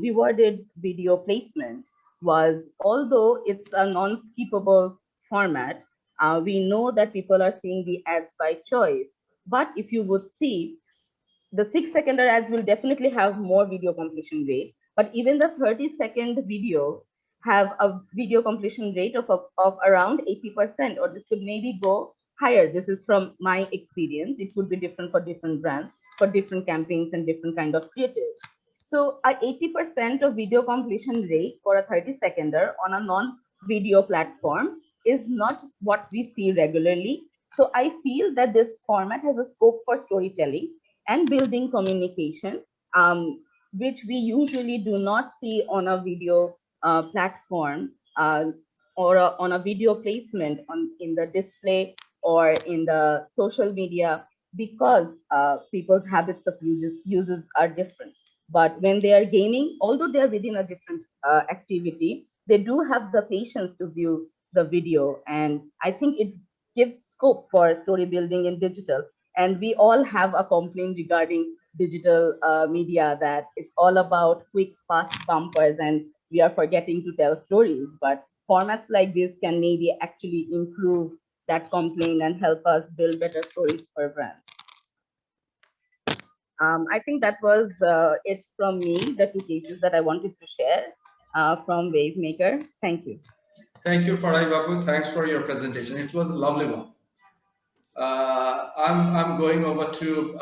rewarded video placement was, although it's a non-skippable format, we know that people are seeing the ads by choice. But if you would see, the 6-seconder ads will definitely have more video completion rate, but even the 30-second videos have a video completion rate of around 80%, or this could maybe go higher. This is from my experience. It could be different for different brands, for different campaigns and different kind of creatives. So a 80% of video completion rate for a 30-seconder on a non-video platform is not what we see regularly. So I feel that this format has a scope for storytelling and building communication, which we usually do not see on a video platform, or on a video placement in the display or in the social media, because people's habits of uses are different. But when they are gaming, although they are within a different activity, they do have the patience to view the video. And I think it gives scope for story building in digital. And we all have a complaint regarding digital media, that it's all about quick, fast bumpers, and we are forgetting to tell stories. But formats like this can maybe actually improve that complaint and help us build better stories for brands. I think that was it from me, the two cases that I wanted to share from Wavemaker. Thank you. Thank you, Farai Babu. Thanks for your presentation. It was a lovely one. I'm going over to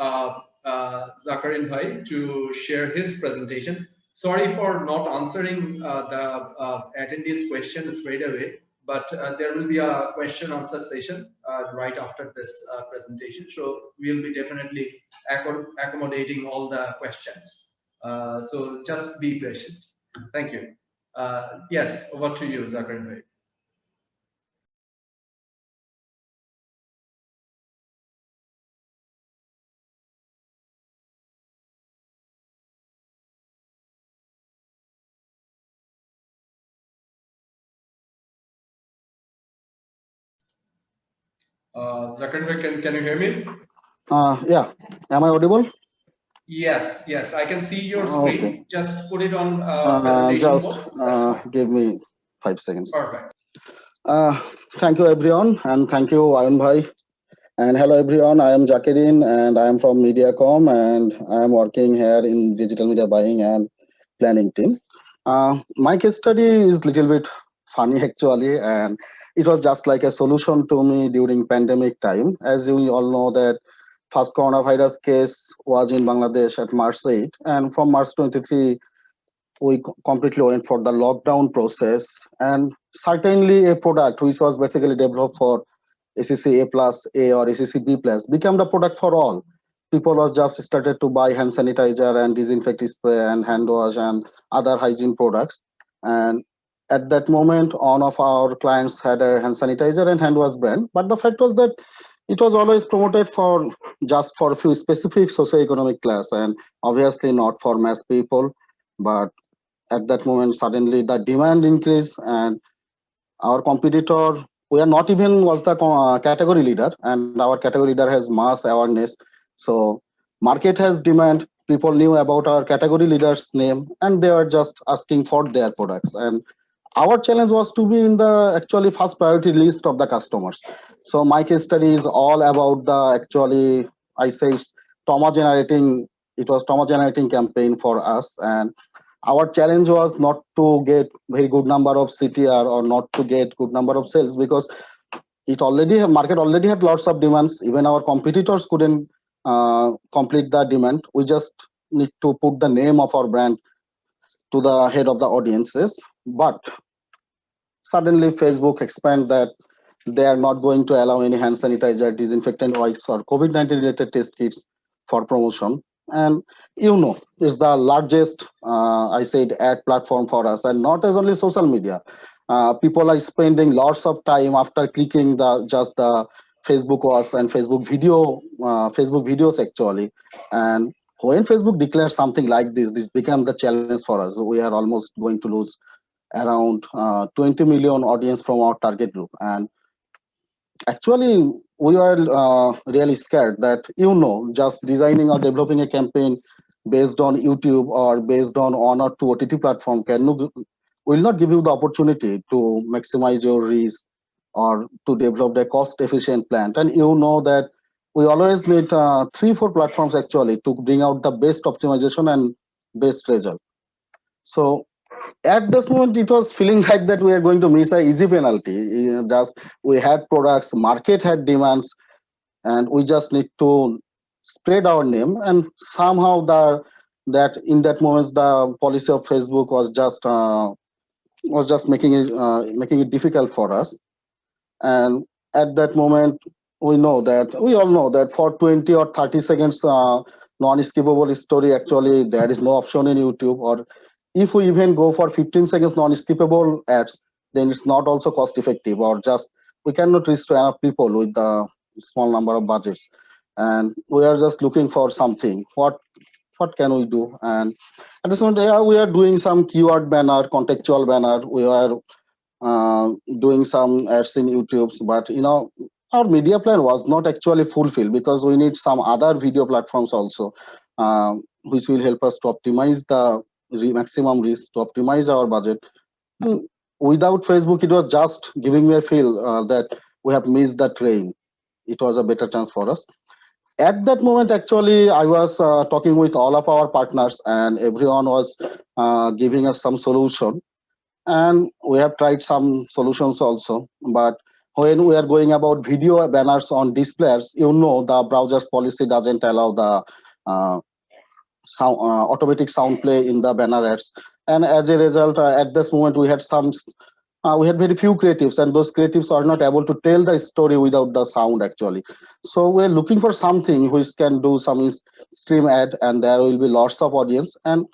Zakarin Bhai to share his presentation. Sorry for not answering the attendees' question straight away, but there will be a question answer session right after this presentation. So we'll be definitely accommodating all the questions. So just be patient. Thank you. Yes, over to you, Zakarin Bhai. Zakarin, can you hear me? Yeah, am I audible? Yes, yes, I can see your screen. Okay. Just put it on presentation Just mode. give me 5 seconds. Perfect. Thank you everyone, and thank you Ayun Bhai. And hello everyone, I am Jakirin and I am from Mediacom, and I am working here in digital media buying and planning team. My case study is little bit funny actually, and it was just like a solution to me during pandemic time. As you all know that first coronavirus case was in Bangladesh at March 8, and from March 23 we completely went for the lockdown process. And certainly a product which was basically developed for ACC A plus A or ACC B plus became the product for all. People was just started to buy hand sanitizer and disinfecting spray and hand wash and other hygiene products. And at that moment, one of our clients had a hand sanitizer and hand wash brand. But the fact was that it was always promoted for just for a few specific socioeconomic class, and obviously not for mass people. But at that moment, suddenly the demand increased, and our competitor, we are not even was the category leader, and our category leader has mass awareness. So market has demand, people knew about our category leader's name, and they are just asking for their products. And our challenge was to be in the actually first priority list of the customers. So my case study is all about the actually, I say it's trauma generating, it was trauma generating campaign for us. And our challenge was not to get very good number of CTR or not to get good number of sales, because it already market already had lots of demands. Even our competitors couldn't complete the demand. We just need to put the name of our brand to the head of the audiences. But suddenly Facebook expand that they are not going to allow any hand sanitizer, disinfectant wipes, or COVID-19 related test kits for promotion. And it's the largest, I said, ad platform for us, and not as only social media. People are spending lots of time after clicking the Facebook was and Facebook videos actually. And when Facebook declares something like this became the challenge for us. We are almost going to lose around 20 million audience from our target group. And actually we are really scared that just designing or developing a campaign based on YouTube or based on one or two OTT platform will not give you the opportunity to maximize your reach or to develop a cost efficient plan. And that we always need 3-4 platforms actually to bring out the best optimization and best result. So at this moment it was feeling like that we are going to miss a easy penalty. Just we had products, market had demands, and we just need to spread our name, and somehow the that in that moment the policy of Facebook was just making it difficult for us. And at that moment, we all know that for 20 or 30 seconds non-skippable story, actually there is no option in YouTube. Or if we even go for 15 seconds non-skippable ads, then it's not also cost effective, or just we cannot reach to enough people with the small number of budgets. And we are just looking for something. What can we do? And at this moment, yeah, we are doing some keyword banner, contextual banner. We are doing some ads in YouTube, but our media plan was not actually fulfilled because we need some other video platforms also, which will help us to optimize the maximum reach, to optimize our budget. And without Facebook, it was just giving me a feel that we have missed the train. It was a better chance for us. At that moment, actually, I was talking with all of our partners, and everyone was giving us some solution. And we have tried some solutions also, but when we are going about video banners on displays, the browser's policy doesn't allow the automatic sound play in the banner ads. And as a result, at this moment we had very few creatives, and those creatives are not able to tell the story without the sound actually. So we're looking for something which can do some stream ad, and there will be lots of audience. And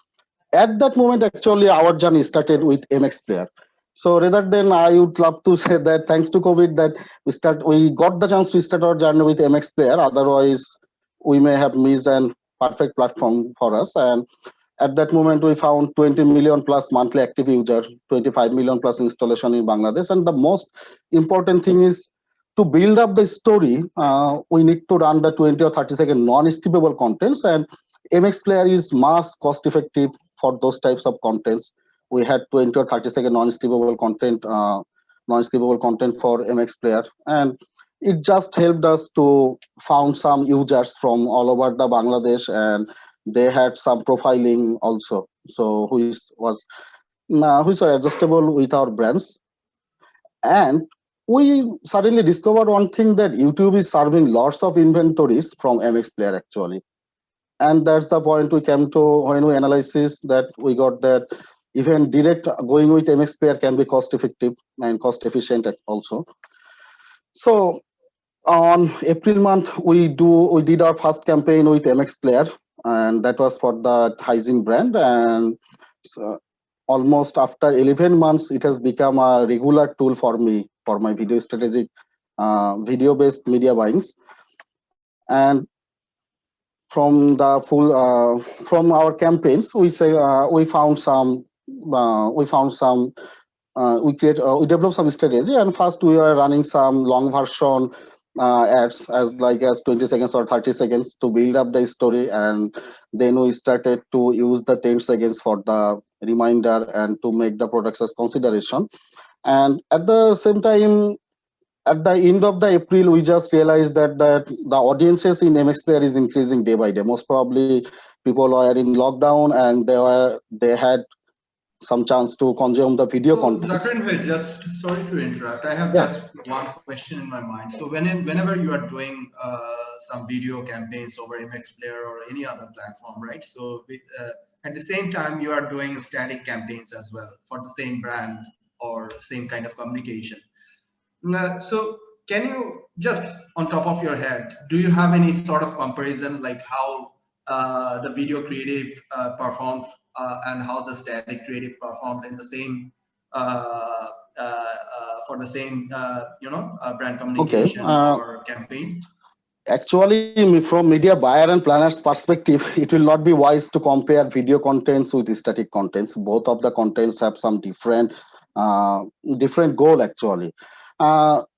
at that moment, actually, our journey started with MX Player. So rather than, I would love to say that thanks to COVID, that we got the chance to start our journey with MX Player. Otherwise, we may have missed an perfect platform for us. And at that moment, we found 20 million plus monthly active user, 25 million plus installation in Bangladesh. And the most important thing is to build up the story. We need to run the 20 or 30 second non-skippable contents, and MX Player is mass cost effective for those types of contents. We had 20 or 30 second non-skippable content for MX Player, and it just helped us to found some users from all over the Bangladesh, and they had some profiling also, so which were adjustable with our brands. And we suddenly discovered one thing, that YouTube is serving lots of inventories from MX Player actually. And that's the point we came to when we analyzed this, that we got that even direct going with MX Player can be cost effective and cost efficient also. So on April month, we did our first campaign with MX Player, and that was for the hygiene brand. And almost after 11 months, it has become a regular tool for me for my video strategic, video-based media buyings. And from the from our campaigns, we developed some strategy. And first we are running some long version ads as 20 seconds or 30 seconds to build up the story, and then we started to use the 10 seconds for the reminder and to make the products as consideration. And at the same time, at the end of the April, we just realized that the audiences in MX Player is increasing day by day. Most probably people were in lockdown, and they had some chance to consume the video content. Zakarin bhai, just sorry to interrupt. I have just one question in my mind. So whenever you are doing some video campaigns over MX Player or any other platform, right? So at the same time, you are doing static campaigns as well for the same brand or same kind of communication. So can you just on top of your head, do you have any sort of comparison, like how the video creative performed and how the static creative performed in the same for the same brand communication or campaign? Actually, from media buyer and planner's perspective, it will not be wise to compare video contents with static contents. Both of the contents have some different goal actually.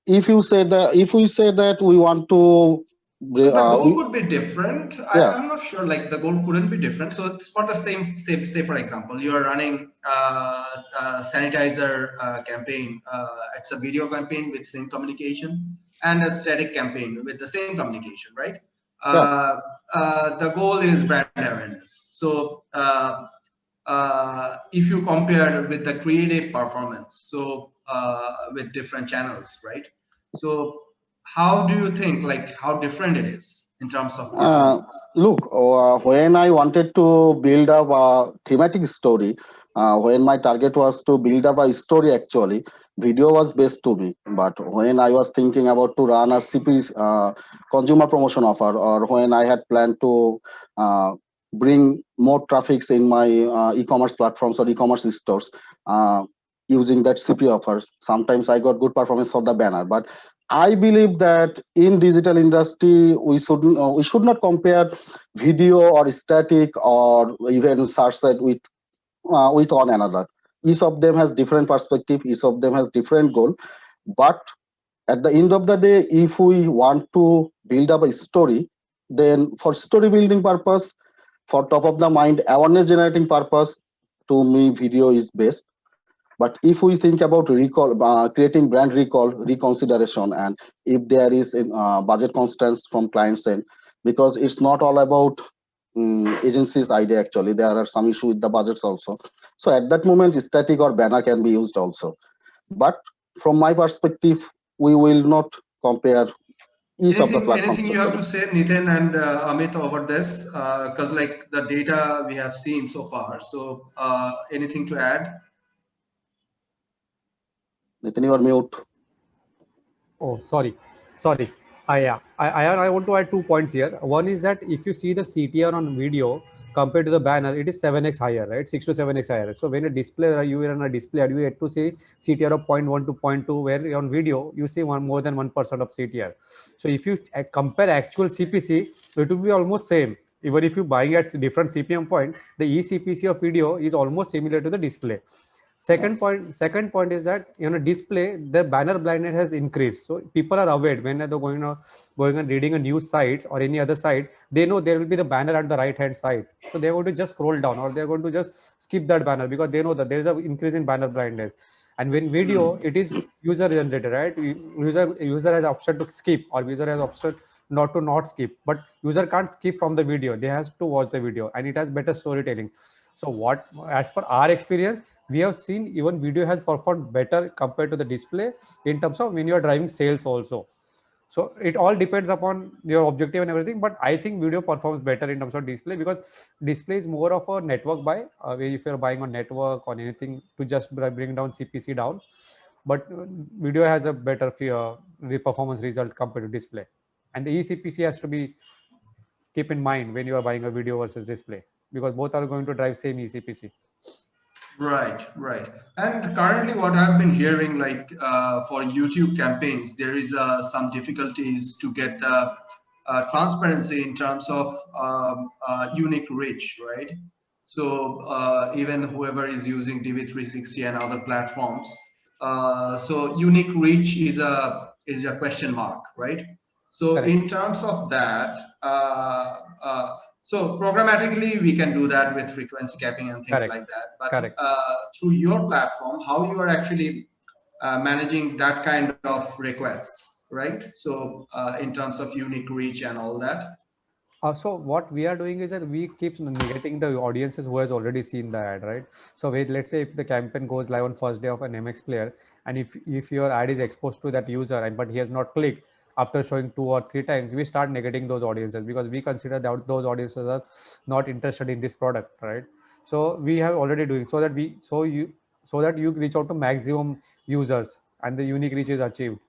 If we say that we want to, the goal could be different. I'm not sure, like the goal couldn't be different. So it's for the same, say for example, you are running a sanitizer campaign. It's a video campaign with same communication, and a static campaign with the same communication, right? The goal is brand awareness. So if you compare with the creative performance, so with different channels, right? So how do you think, like how different it is? in terms of performance? Look, when I wanted to build up a thematic story, when my target was to build up a story, actually, video was best to me. But when I was thinking about to run a CP consumer promotion offer, or when I had planned to bring more traffics in my e-commerce platforms or e-commerce stores using that CP offers, sometimes I got good performance for the banner. But I believe that in digital industry, we should not compare video or static or even search set with one another. Each of them has different perspective. Each of them has different goal. But at the end of the day, if we want to build up a story, then for story building purpose, for top of the mind awareness generating purpose, to me, video is best. But if we think about recall, creating brand recall, reconsideration, and if there is budget constraints from clients end, because it's not all about agency's idea, actually, there are some issue with the budgets also. So at that moment, static or banner can be used also. But from my perspective, we will not compare each of the platforms. Anything you have to say, Nitin and Amit, over this? Because like the data we have seen so far. So anything to add? Nitin, you are mute. Oh, sorry. I want to add 2 points here. One is that if you see the CTR on video compared to the banner, it is 7x higher, right? 6 to 7x higher. So when a display, you are on a display, you get to see CTR of 0.1 to 0.2, where on video, you see more than 1% of CTR. So if you compare actual CPC, it will be almost same. Even if you're buying at different CPM point, the eCPC of video is almost similar to the display. Second point is that display, the banner blindness has increased. So people are aware when they're going and reading a news site or any other site, they know there will be the banner at the right hand side. So they're going to just scroll down, or they're going to just skip that banner because they know that there is an increase in banner blindness. And when video, it is user generated, right? User has option to skip, or user has option not skip, but user can't skip from the video. They has to watch the video, and it has better storytelling. So as per our experience, we have seen even video has performed better compared to the display in terms of when you are driving sales also. So it all depends upon your objective and everything, but I think video performs better in terms of display, because display is more of a network buy, where if you're buying on network or anything to just bring down CPC down, but video has a better performance result compared to display. And the eCPC has to be keep in mind when you are buying a video versus display, because both are going to drive same eCPC. Right. And currently what I've been hearing, like for YouTube campaigns, there is some difficulties to get transparency in terms of unique reach, right? So even whoever is using DV360 and other platforms, so unique reach is a question mark, right? So Correct. in terms of that, so programmatically, we can do that with frequency capping and things like that. But through your platform, how you are actually managing that kind of requests, right? So in terms of unique reach and all that. So what we are doing is that we keep negating the audiences who has already seen the ad, right? So let's say if the campaign goes live on first day of an MX player, and if your ad is exposed to that user, but he has not clicked after showing 2 or 3 times, we start negating those audiences, because we consider that those audiences are not interested in this product, right? So we have already doing so that you reach out to maximum users and the unique reach is achieved.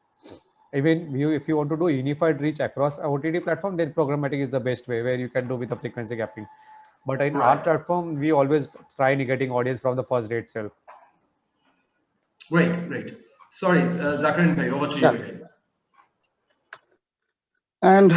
Even if you want to do unified reach across OTT platform, then programmatic is the best way, where you can do with the frequency capping. But in our platform, we always try getting audience from the first day itself. Great. Sorry, Zakarin bhai, over to you again. And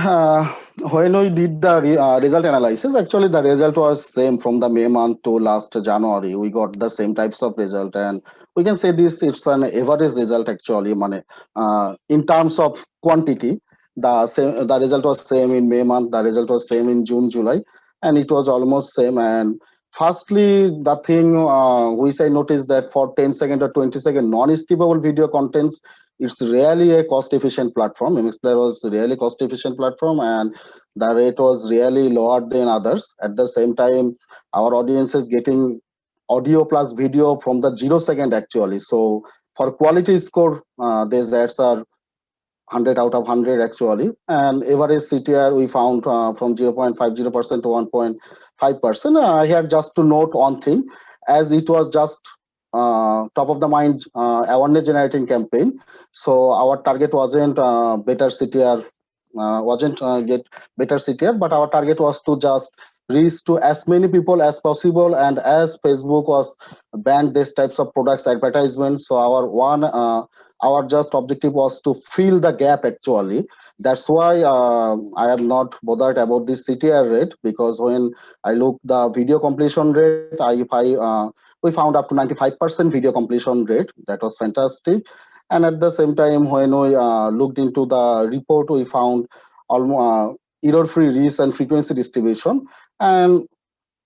when we did the result analysis, actually the result was same from the May month to last January. We got the same types of result, and we can say it's an average result actually. In terms of quantity, the result was same in May month. The result was same in June, July, and it was almost same. And firstly, the thing which I noticed that for 10-second or 20-second non-skippable video contents, it's really a cost-efficient platform. MX Player was really cost-efficient platform, and the rate was really lower than others. At the same time, our audience is getting audio plus video from the 0 second actually. So for quality score, these ads are 100 out of 100 actually. And average CTR we found from 0.50% to 1.5%. Here just to note one thing, as it was just top of the mind awareness generating campaign. So our target wasn't better CTR, wasn't get better CTR, but our target was to just reach to as many people as possible. And as Facebook was banned these types of products advertisements, so our just objective was to fill the gap actually. That's why I am not bothered about this CTR rate, because when I look the video completion rate, we found up to 95% video completion rate. That was fantastic. And at the same time, when we looked into the report, we found almost error-free reach and frequency distribution. And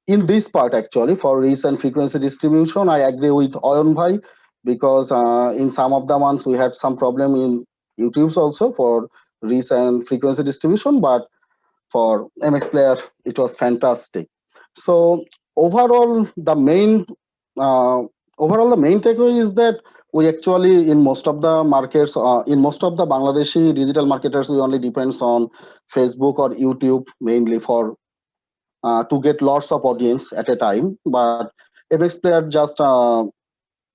in this part actually, for reach and frequency distribution, I agree with Ayan Bhai, because in some of the months we had some problem in YouTube's also for reach and frequency distribution, but for MX Player it was fantastic. So overall the main takeaway is that we actually, in most of the markets, in most of the Bangladeshi digital marketers, we only depends on Facebook or YouTube mainly for to get lots of audience at a time. But MX Player just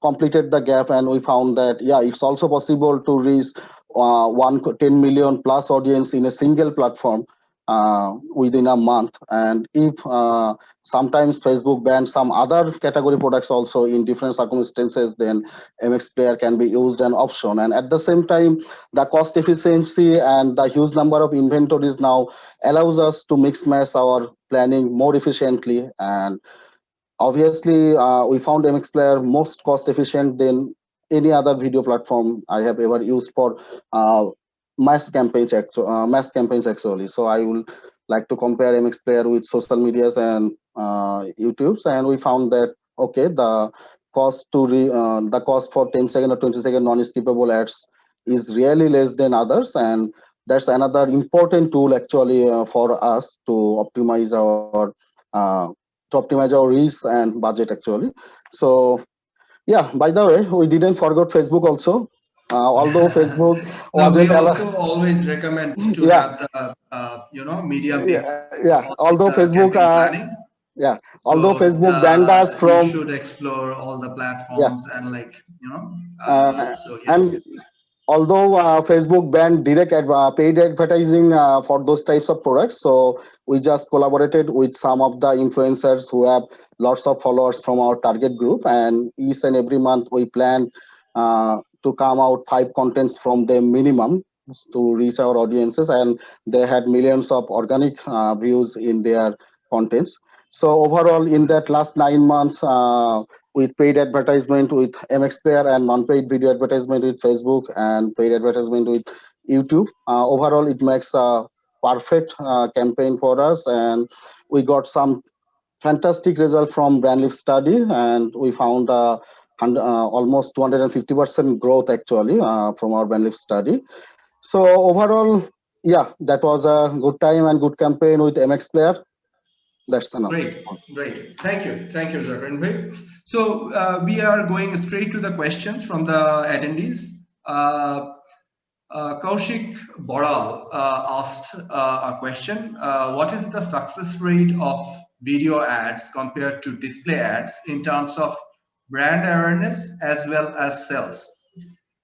completed the gap, and we found that yeah, it's also possible to reach 10 million plus audience in a single platform within a month. And if sometimes Facebook bans some other category products also in different circumstances, then MX Player can be used an option. And at the same time, the cost efficiency and the huge number of inventories now allows us to mix match our planning more efficiently. And obviously, we found MX Player most cost efficient than any other video platform I have ever used for mass campaigns. Actually, so I will like to compare MX Player with social medias and YouTube's, and we found that okay, the cost for 10-second or 20-second non-skippable ads is really less than others, and that's another important tool actually for us to optimize our reach and budget actually. So yeah, by the way, we didn't forget Facebook also. Although Facebook No, we wasn't allowed. also always recommend to Yeah, have the media mix. yeah. Although Facebook, Campaign planning. although So Facebook banned us you from, should explore all the yeah, platforms and so and yes. although Facebook banned direct paid advertising for those types of products, so we just collaborated with some of the influencers who have lots of followers from our target group, and each and every month we plan to come out 5 contents from them minimum to reach our audiences, and they had millions of organic views in their contents. So overall, in that last 9 months, with paid advertisement with MX Player and non-paid video advertisement with Facebook and paid advertisement with YouTube, overall it makes a perfect campaign for us, and we got some fantastic result from Brandleaf study, and we found almost 250% growth actually from our Brandleaf study. So overall, yeah, that was a good time and good campaign with MX Player. That's enough. Great. Thank you, Zakir Bhai. So we are going straight to the questions from the attendees. Kaushik Boral asked a question. What is the success rate of video ads compared to display ads in terms of brand awareness as well as sales?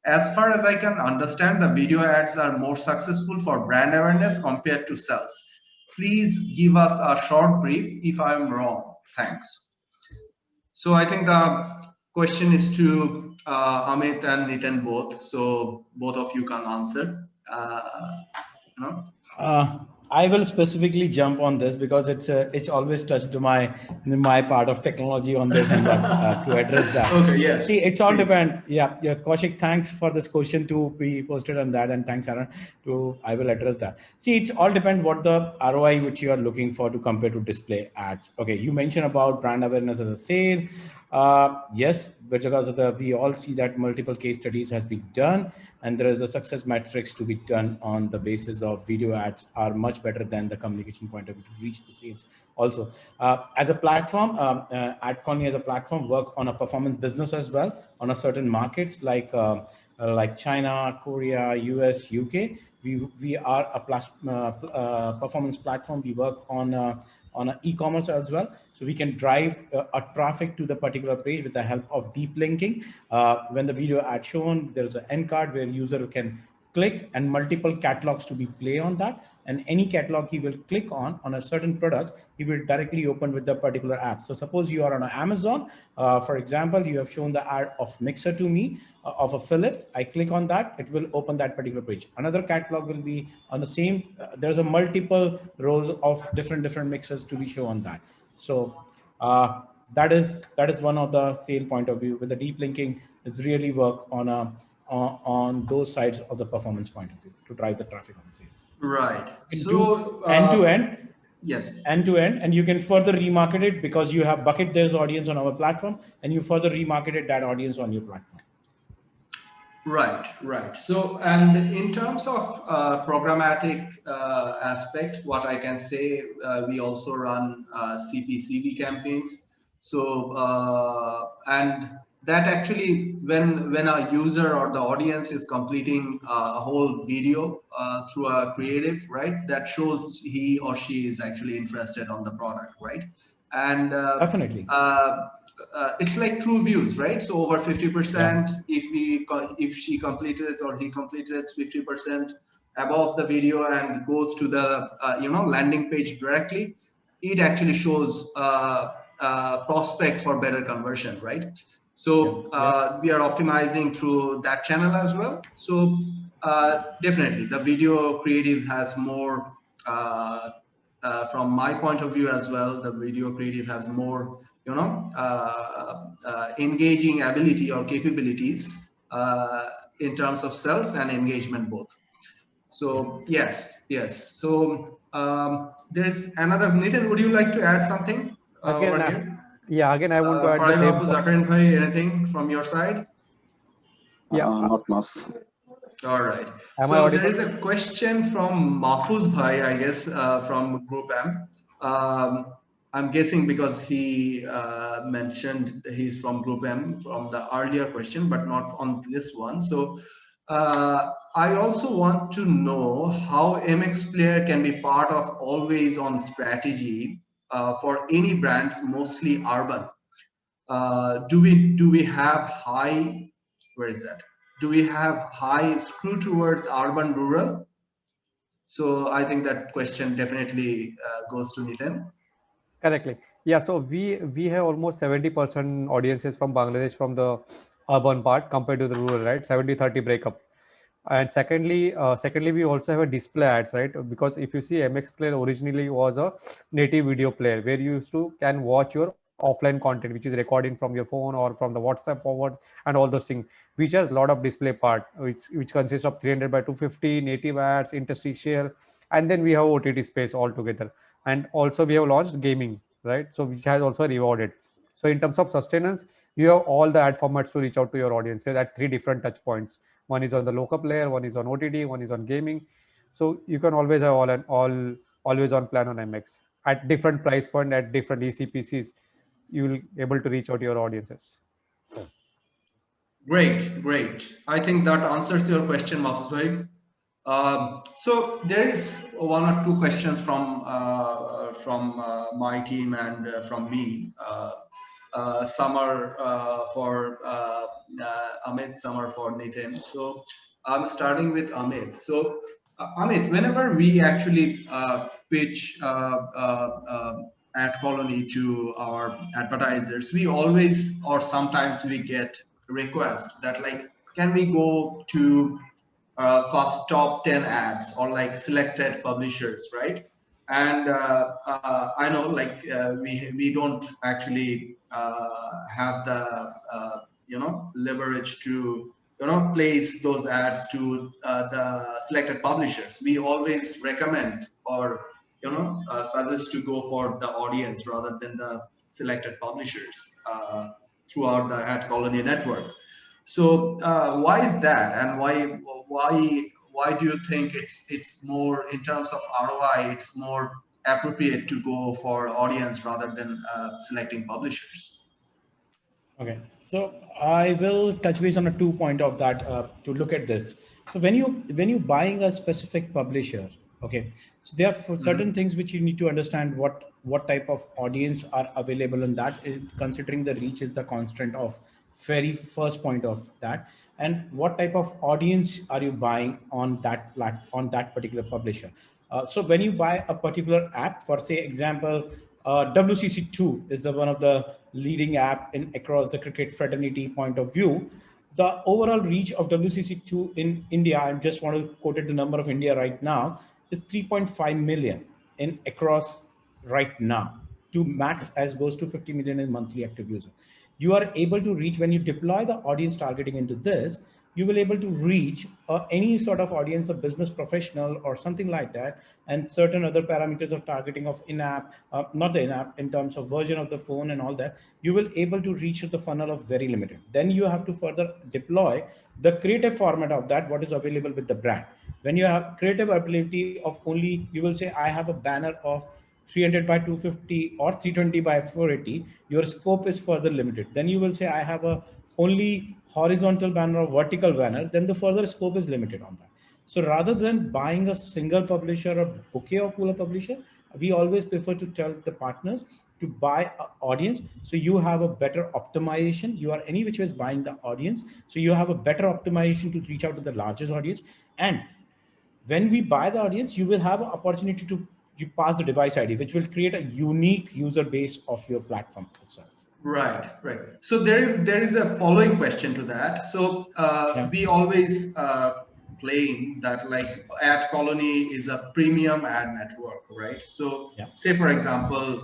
As far as I can understand, the video ads are more successful for brand awareness compared to sales. Please give us a short brief if I'm wrong. Thanks. So I think the question is to Amit and Nitin both. So both of you can answer. I will specifically jump on this because it's always touched to my part of technology on this, and to address that. Okay. Yes. See, it's all depends. Yeah. Kaushik, thanks for this question to be posted on that, and thanks, Aaron. I will address that. See, it's all depend what the ROI which you are looking for to compare to display ads. Okay, you mentioned about brand awareness as a sale. Yes, but because of we all see that multiple case studies has been done, and there is a success metrics to be done on the basis of video ads are much better than the communication point of view to reach the sales. Also, as a platform, AdColony as a platform work on a performance business as well on a certain markets like like China, Korea, US, UK. We are a performance platform. We work on e-commerce as well. So we can drive a traffic to the particular page with the help of deep linking. When the video ad shown, there's an end card where user can click and multiple catalogs to be play on that. And any catalog he will click on a certain product, he will directly open with the particular app. So suppose you are on Amazon, for example, you have shown the ad of mixer to me of a Philips. I click on that, it will open that particular page. Another catalog will be on the same, there's a multiple rows of different mixers to be shown on that. So that is one of the sale point of view. With the deep linking is really work on those sides of the performance point of view to drive the traffic on the sales. Right. So end to end. Yes. End to end, and you can further remarket it because you have bucket this audience on our platform, and you further remarketed that audience on your platform. Right, right. So, and in terms of programmatic aspect, what I can say, we also run CPCV campaigns. So, and that actually, when a user or the audience is completing a whole video through a creative, right, that shows he or she is actually interested on the product, right? And definitely. It's like true views, right? So over 50%, if she completed or he completed 50% above the video and goes to the landing page directly, it actually shows prospect for better conversion, right? So we are optimizing through that channel as well. So definitely the video creative has more, from my point of view as well, the video creative has more, engaging ability or capabilities in terms of sales and engagement both. So yes. So there is another. Nitin, would you like to add something over here? Yeah, again, I want to add the same. Zakarin bhai, anything from your side? Yeah, not much. All right. So there is a question from Mahfouz bhai, I guess, from Group M. I'm guessing because he mentioned he's from Group M from the earlier question, but not on this one. So I also want to know how MX Player can be part of always on strategy for any brands, mostly urban. Do we have high, where is that? Do we have high screw towards urban rural? So I think that question definitely goes to Nitin. Correctly. Yeah, so we have almost 70% audiences from Bangladesh from the urban part compared to the rural, right? 70-30 breakup. And secondly, we also have a display ads, right? Because if you see, MX Player originally was a native video player where you can watch your offline content, which is recording from your phone or from the WhatsApp forward and all those things, which has a lot of display part, which consists of 300 by 250 native ads, interstitial, and then we have OTT space altogether. And also we have launched gaming, right? So which has also rewarded. So in terms of sustenance, you have all the ad formats to reach out to your audiences at 3 different touch points. One is on the local player, one is on OTT, one is on gaming. So you can always have always on plan on MX at different price point, at different ECPCs. You will be able to reach out to your audiences. Great. I think that answers your question, Mahfouz bhai. So there is one or two questions from my team and from me. Some are for Amit, some are for Nitin. So I'm starting with Amit. So Amit, whenever we actually pitch AdColony to our advertisers, we always, or sometimes we get requests that like, can we go to first top 10 ads or like selected publishers, right? And I know like we don't actually have the leverage to place those ads to the selected publishers. We always recommend or suggest to go for the audience rather than the selected publishers throughout the AdColony network. So why is that, and why do you think it's more in terms of ROI, it's more appropriate to go for audience rather than selecting publishers? Okay, so I will touch base on a 2 point of that to look at this. So when you buying a specific publisher, okay, so there are certain things which you need to understand what type of audience are available in that, considering the reach is the constant of very first point of that, and what type of audience are you buying on that particular publisher. So when you buy a particular app, for say example, WCC2 is the one of the leading app in across the cricket fraternity point of view. The overall reach of WCC2 in India, I just want to quote it, the number of India right now is 3.5 million in across right now, to max as goes to 50 million in monthly active user. You are able to reach, when you deploy the audience targeting into this, you will able to reach any sort of audience, a business professional or something like that, and certain other parameters of targeting of in-app, not the in-app, in terms of version of the phone and all that, you will able to reach the funnel of very limited. Then you have to further deploy the creative format of that, what is available with the brand. When you have creative ability of only, you will say, I have a banner of 300 by 250 or 320 by 480, your scope is further limited. Then you will say, I have a only horizontal banner or vertical banner, then the further scope is limited on that. So rather than buying a single publisher or bouquet of pool publisher, we always prefer to tell the partners to buy an audience. So you have a better optimization. You are any which way buying the audience. So you have a better optimization to reach out to the largest audience. And when we buy the audience, you will have an opportunity to you pass the device ID, which will create a unique user base of your platform itself. Right, right. So there is a following question to that. So we always claim that like Ad Colony is a premium ad network, right? So say for example,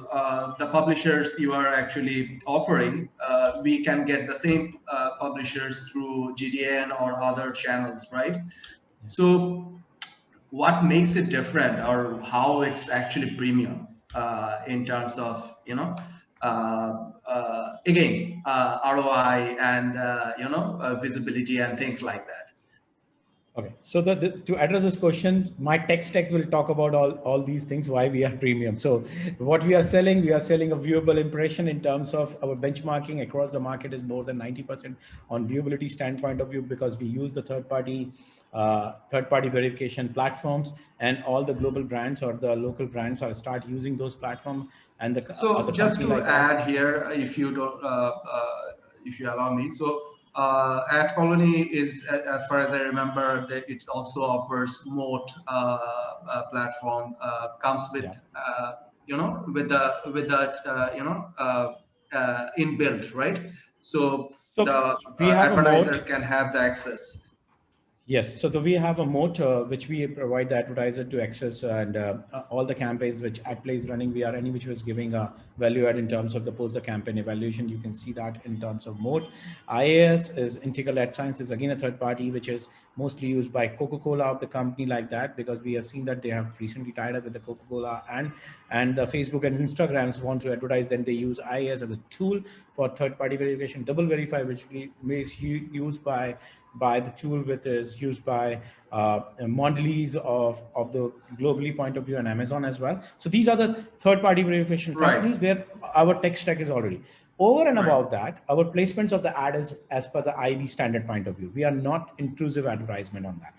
the publishers you are actually offering, we can get the same publishers through GDN or other channels, right? So what makes it different, or how it's actually premium in terms of, you know, again, ROI and, visibility and things like that. Okay, so to address this question, my tech stack will talk about all these things, why we are premium. So what we are selling a viewable impression in terms of our benchmarking across the market is more than 90% on viewability standpoint of view, because we use the third-party verification platforms, and all the global brands or the local brands are start using those platforms. And so just to add here, if you don't, if you allow me, so Ad Colony is, as far as I remember, that it also offers Moat platform, comes with with the inbuilt, right? So the advertiser can have the access. Yes, so we have a Moat which we provide the advertiser to access, and all the campaigns which AdPlay is running, we are any which was giving a value add in terms of the post the campaign evaluation. You can see that in terms of Moat. IAS is Integral Ad Science, is again a third party which is mostly used by Coca-Cola, of the company like that, because we have seen that they have recently tied up with the Coca-Cola and the Facebook and Instagrams want to advertise. Then they use IAS as a tool for third-party verification, Double Verify, which we used by the tool which is used by Mondelez of the globally point of view, and Amazon as well. So these are the third-party verification companies where our tech stack is already. Over and above that, our placements of the ad is as per the IB standard point of view. We are not intrusive advertisement on that.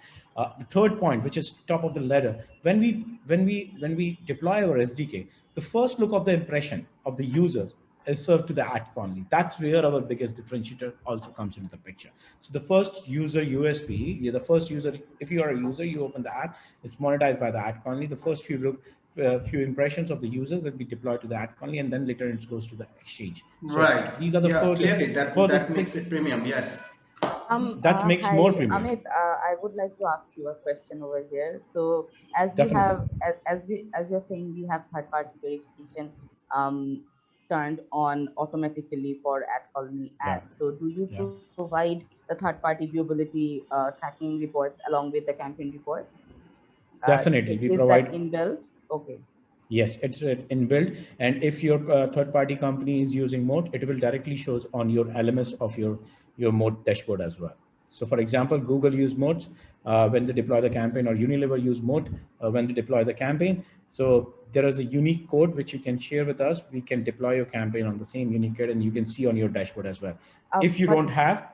The third point, which is top of the ladder, when we deploy our SDK, the first look of the impression of the users is served to the Ad Colony. That's where our biggest differentiator also comes into the picture. So the first user USP, you're the first user. If you are a user, you open the app, it's monetized by the Ad Colony. The first few impressions of the user will be deployed to the Ad Colony, and then later it goes to the exchange. So right. These are the clearly that makes it premium. Yes. That makes more premium. Amit, I would like to ask you a question over here. So as we have, as you're saying, we have third-party verification turned on automatically for Ad Colony ads. So do you provide the third-party viewability tracking reports along with the campaign reports? Definitely, we provide. Is that inbuilt? Okay. Yes, it's inbuilt, and if your third-party company is using Moat, it will directly shows on your LMS of your Moat dashboard as well. So, for example, Google use Moat when they deploy the campaign, or Unilever use Moat when they deploy the campaign. So there is a unique code which you can share with us. We can deploy your campaign on the same unique code, and you can see on your dashboard as well. If you don't have,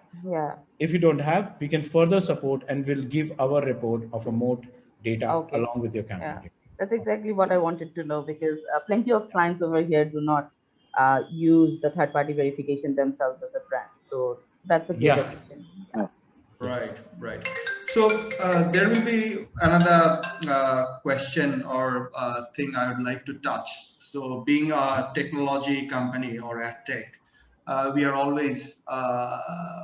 we can further support and we'll give our report of a moat data along with your campaign. Yeah. That's exactly what I wanted to know, because plenty of clients over here do not use the third-party verification themselves as a brand. So that's a great addition. Yeah. Right. So there will be another question or thing I would like to touch. So being a technology company or ad tech, we are always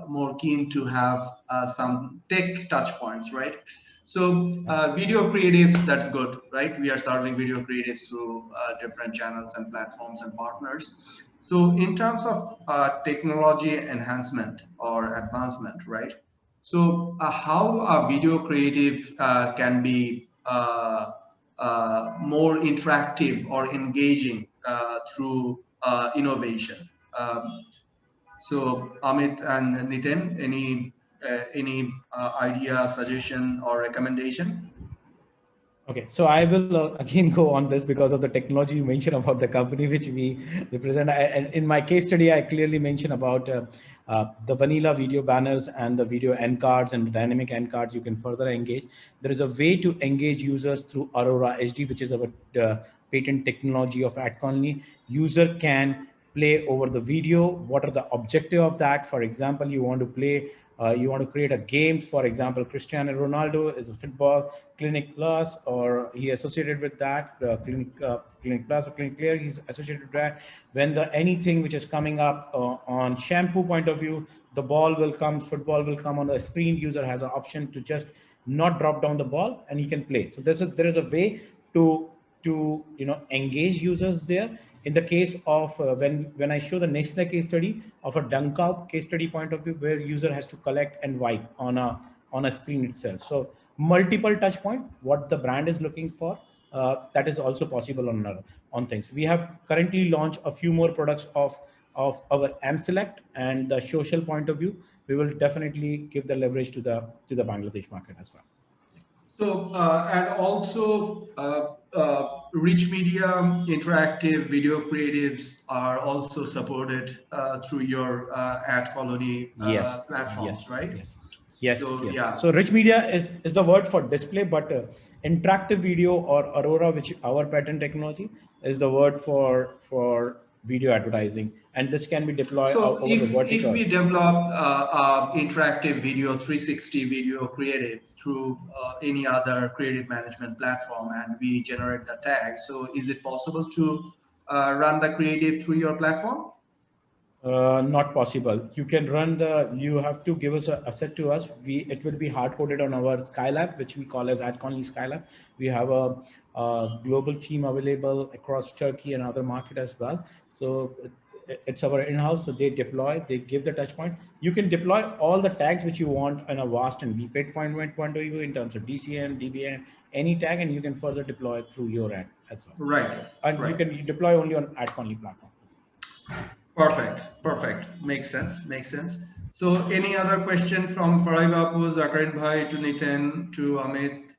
more keen to have some tech touch points, right? So video creatives, that's good, right? We are serving video creatives through different channels and platforms and partners. So in terms of technology enhancement or advancement, right? So how a video creative can be more interactive or engaging through innovation? So Amit and Nitin, any idea, suggestion, or recommendation? Okay, so I will again go on this because of the technology you mentioned about the company which we represent. And in my case study, I clearly mentioned about the vanilla video banners and the video end cards and the dynamic end cards. You can further engage. There is a way to engage users through Aurora HD, which is our patent technology of AdConly. User can play over the video. What are the objective of that? For example, you want to play. You want to create a game, for example, Cristiano Ronaldo is a football Clinic Plus, or he associated with that Clinic Plus or Clinic Clear, he's associated with that. When the anything which is coming up on shampoo point of view, the ball will come, football will come on the screen. User has an option to just not drop down the ball and he can play. So there is a way to engage users there. In the case of when I show the Nestle case study of a Dunkout case study point of view, where user has to collect and wipe on a screen itself. So multiple touch point, what the brand is looking for, that is also possible on things. We have currently launched a few more products of our AmSelect and the social point of view. We will definitely give the leverage to the Bangladesh market as well. So and also Rich Media interactive video creatives are also supported through your AdColony platforms, right? Yes. So, yes. Yeah. So Rich Media is the word for display, but interactive video or Aurora, which our patent technology, is the word for video advertising, and this can be deployed over the vertical. If we develop interactive video 360 video creative through any other creative management platform and we generate the tag, so is it possible to run the creative through your platform? Not possible. You can run you have to give us an asset to us. It will be hard coded on our Skylab, which we call as AdConly Skylab. We have a global team available across Turkey and other market as well. So it's our in-house. So they deploy, they give the touch point. You can deploy all the tags which you want in a VAST and VPET point of view in terms of DCM, DBM, any tag, and you can further deploy it through your ad as well. Right. And you can deploy only on AdConly platform. Perfect. Makes sense. So any other question from Farai Bapu, Zakarin Bhai, to Nitin, to Amit?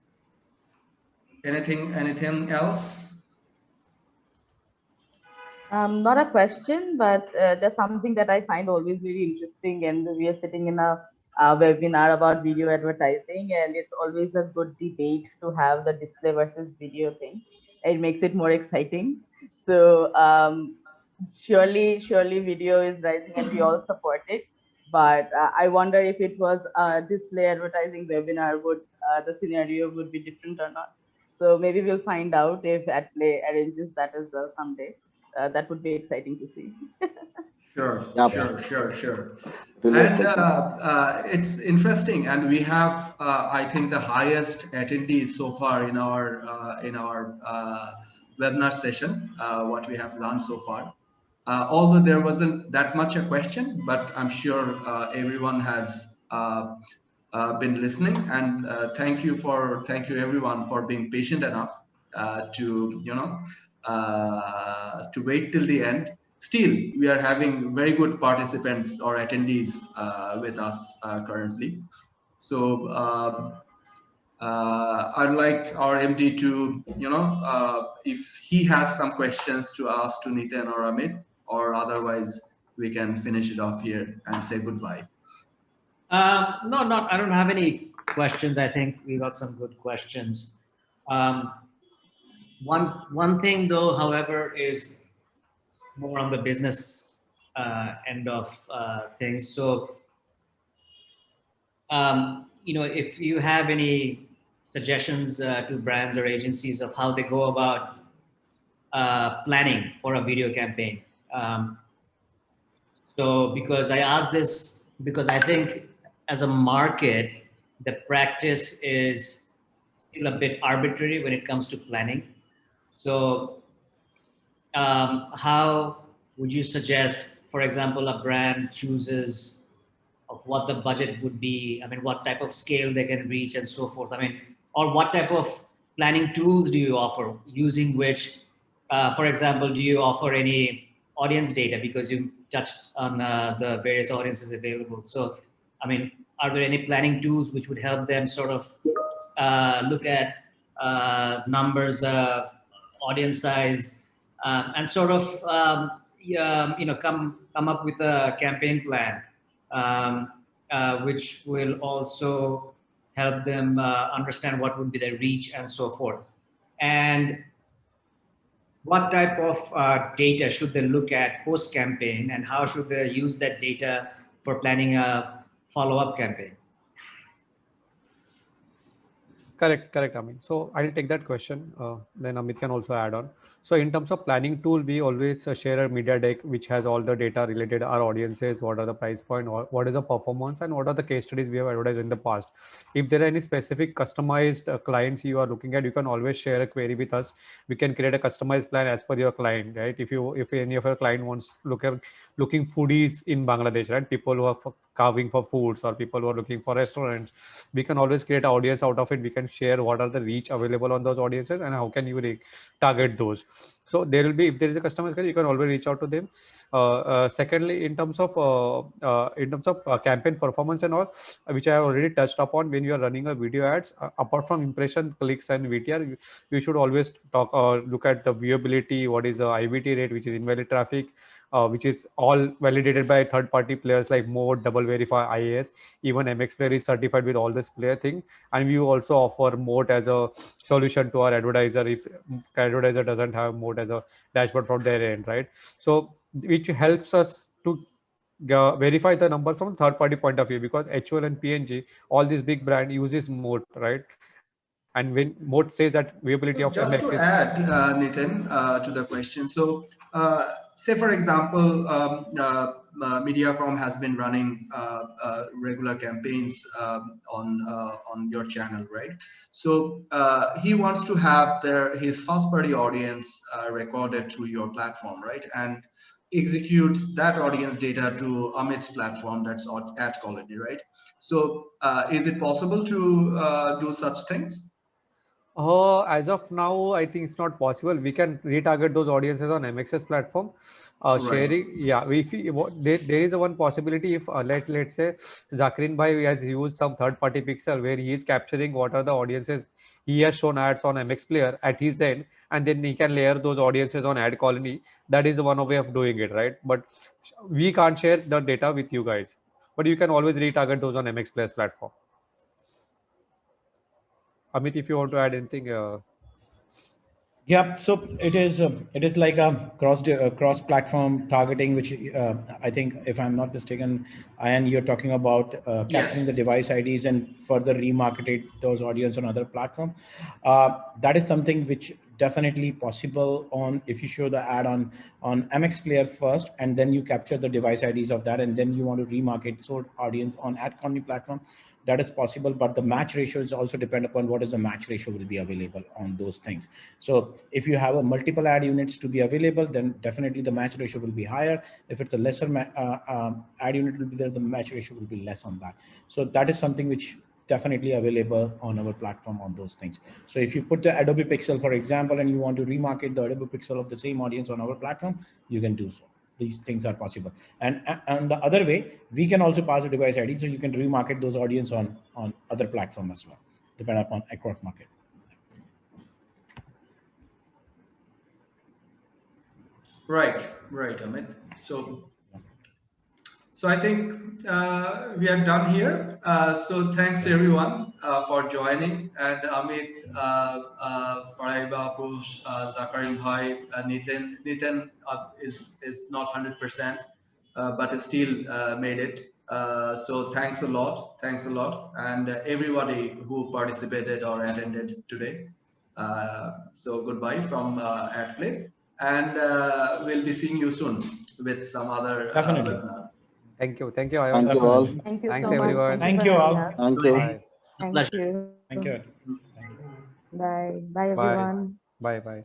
Anything else? Not a question, but there's something that I find always very interesting, and we are sitting in a webinar about video advertising, and it's always a good debate to have the display versus video thing. It makes it more exciting. So surely video is rising and we all support it, but I wonder if it was a display advertising webinar, would the scenario would be different or not. So maybe we'll find out if AdPlay arranges that as well someday. That would be exciting to see. Sure. Really And it's interesting, and we have I think the highest attendees so far in our webinar session, what we have done so far. Although there wasn't that much a question, but I'm sure everyone has been listening, and thank you everyone for being patient enough to wait till the end. Still, we are having very good participants or attendees with us currently. So I'd like our MD to, if he has some questions to ask to Nitin or Amit, or otherwise we can finish it off here and say goodbye. No, I don't have any questions. I think we got some good questions. One thing though, however, is more on the business end of things. So, if you have any suggestions to brands or agencies of how they go about planning for a video campaign. So because I asked this, because I think as a market, the practice is still a bit arbitrary when it comes to planning. So how would you suggest, for example, a brand chooses of what the budget would be? I mean, what type of scale they can reach and so forth. I mean, or what type of planning tools do you offer using which, for example, do you offer any audience data, because you touched on the various audiences available. So, I mean, are there any planning tools which would help them sort of look at numbers, audience size, and sort of come up with a campaign plan, which will also help them understand what would be their reach and so forth. And what type of data should they look at post-campaign, and how should they use that data for planning a follow-up campaign? Correct, Amit. So I'll take that question. Then Amit can also add on. So in terms of planning tool, we always share a media deck which has all the data related to our audiences, what are the price point, or what is the performance, and what are the case studies we have advertised in the past. If there are any specific customized clients you are looking at, you can always share a query with us. We can create a customized plan as per your client, right? If any of your client wants looking foodies in Bangladesh, right? People who are carving for foods, or people who are looking for restaurants, we can always create an audience out of it. We can share what are the reach available on those audiences and how can you target those. So there will be, if there is a customer care, you can always reach out to them. Secondly, in terms of campaign performance and all, which I have already touched upon, when you are running a video ads, apart from impression, clicks, and VTR, you should always look at the viewability, what is the IVT rate, which is invalid traffic, which is all validated by third-party players like Mode, Double Verify, IAS. Even MX Player is certified with all this player thing. And we also offer Mode as a solution to our advertiser if advertiser doesn't have Mode as a dashboard from their end, right? So which helps us to verify the numbers from third-party point of view, because HUL and PNG, all these big brand uses Mode, right? And when Mode says that viewability of just MX to is... add, Nitin, to the question. So say, for example, Mediacom has been running regular campaigns on your channel, right? So he wants to have his first-party audience recorded through your platform, right? And execute that audience data to Amit's platform, that's Ad Quality, right? So is it possible to do such things? As of now, I think it's not possible. We can retarget those audiences on MX's platform. Sharing, yeah. There is one possibility if let's say Zakirin Bhai has used some third-party pixel where he is capturing what are the audiences he has shown ads on MX Player at his end, and then he can layer those audiences on Ad Colony. That is one way of doing it, right? But we can't share the data with you guys. But you can always retarget those on MX Player's platform. Amit, if you want to add anything. Yeah, so it is like a cross platform targeting, which I think, if I'm not mistaken, Ayan, you're talking about capturing the device IDs and further remarketed those audience on other platform. That is something which definitely possible on if you show the ad on MX Player first, and then you capture the device IDs of that, and then you want to remarket so audience on Ad Colony platform. That is possible, but the match ratio is also depend upon what is the match ratio will be available on those things. So if you have a multiple ad units to be available, then definitely the match ratio will be higher. If it's a lesser ad unit will be there, the match ratio will be less on that. So that is something which definitely available on our platform on those things. So if you put the Adobe Pixel, for example, and you want to remarket the Adobe Pixel of the same audience on our platform, you can do so. These things are possible. And the other way, we can also pass a device ID, so you can remarket those audience on other platform as well. depend upon across market. Right, Amit. So I think we are done here. So thanks everyone for joining. And Amit, Farai Babu, Zakarin Bhai, Nitin is not 100%, but still made it. So thanks a lot, and everybody who participated or attended today. So goodbye from AdPlay, and we'll be seeing you soon with some other Definitely. webinar. Thank you. Thank you, Thank Ayan. you all. Thank you Thanks, so much. everyone. Thank you for all. having us. Thank you. Bye. Thank Pleasure. you. Thank you. Bye. Bye, Bye. everyone. Bye. Bye.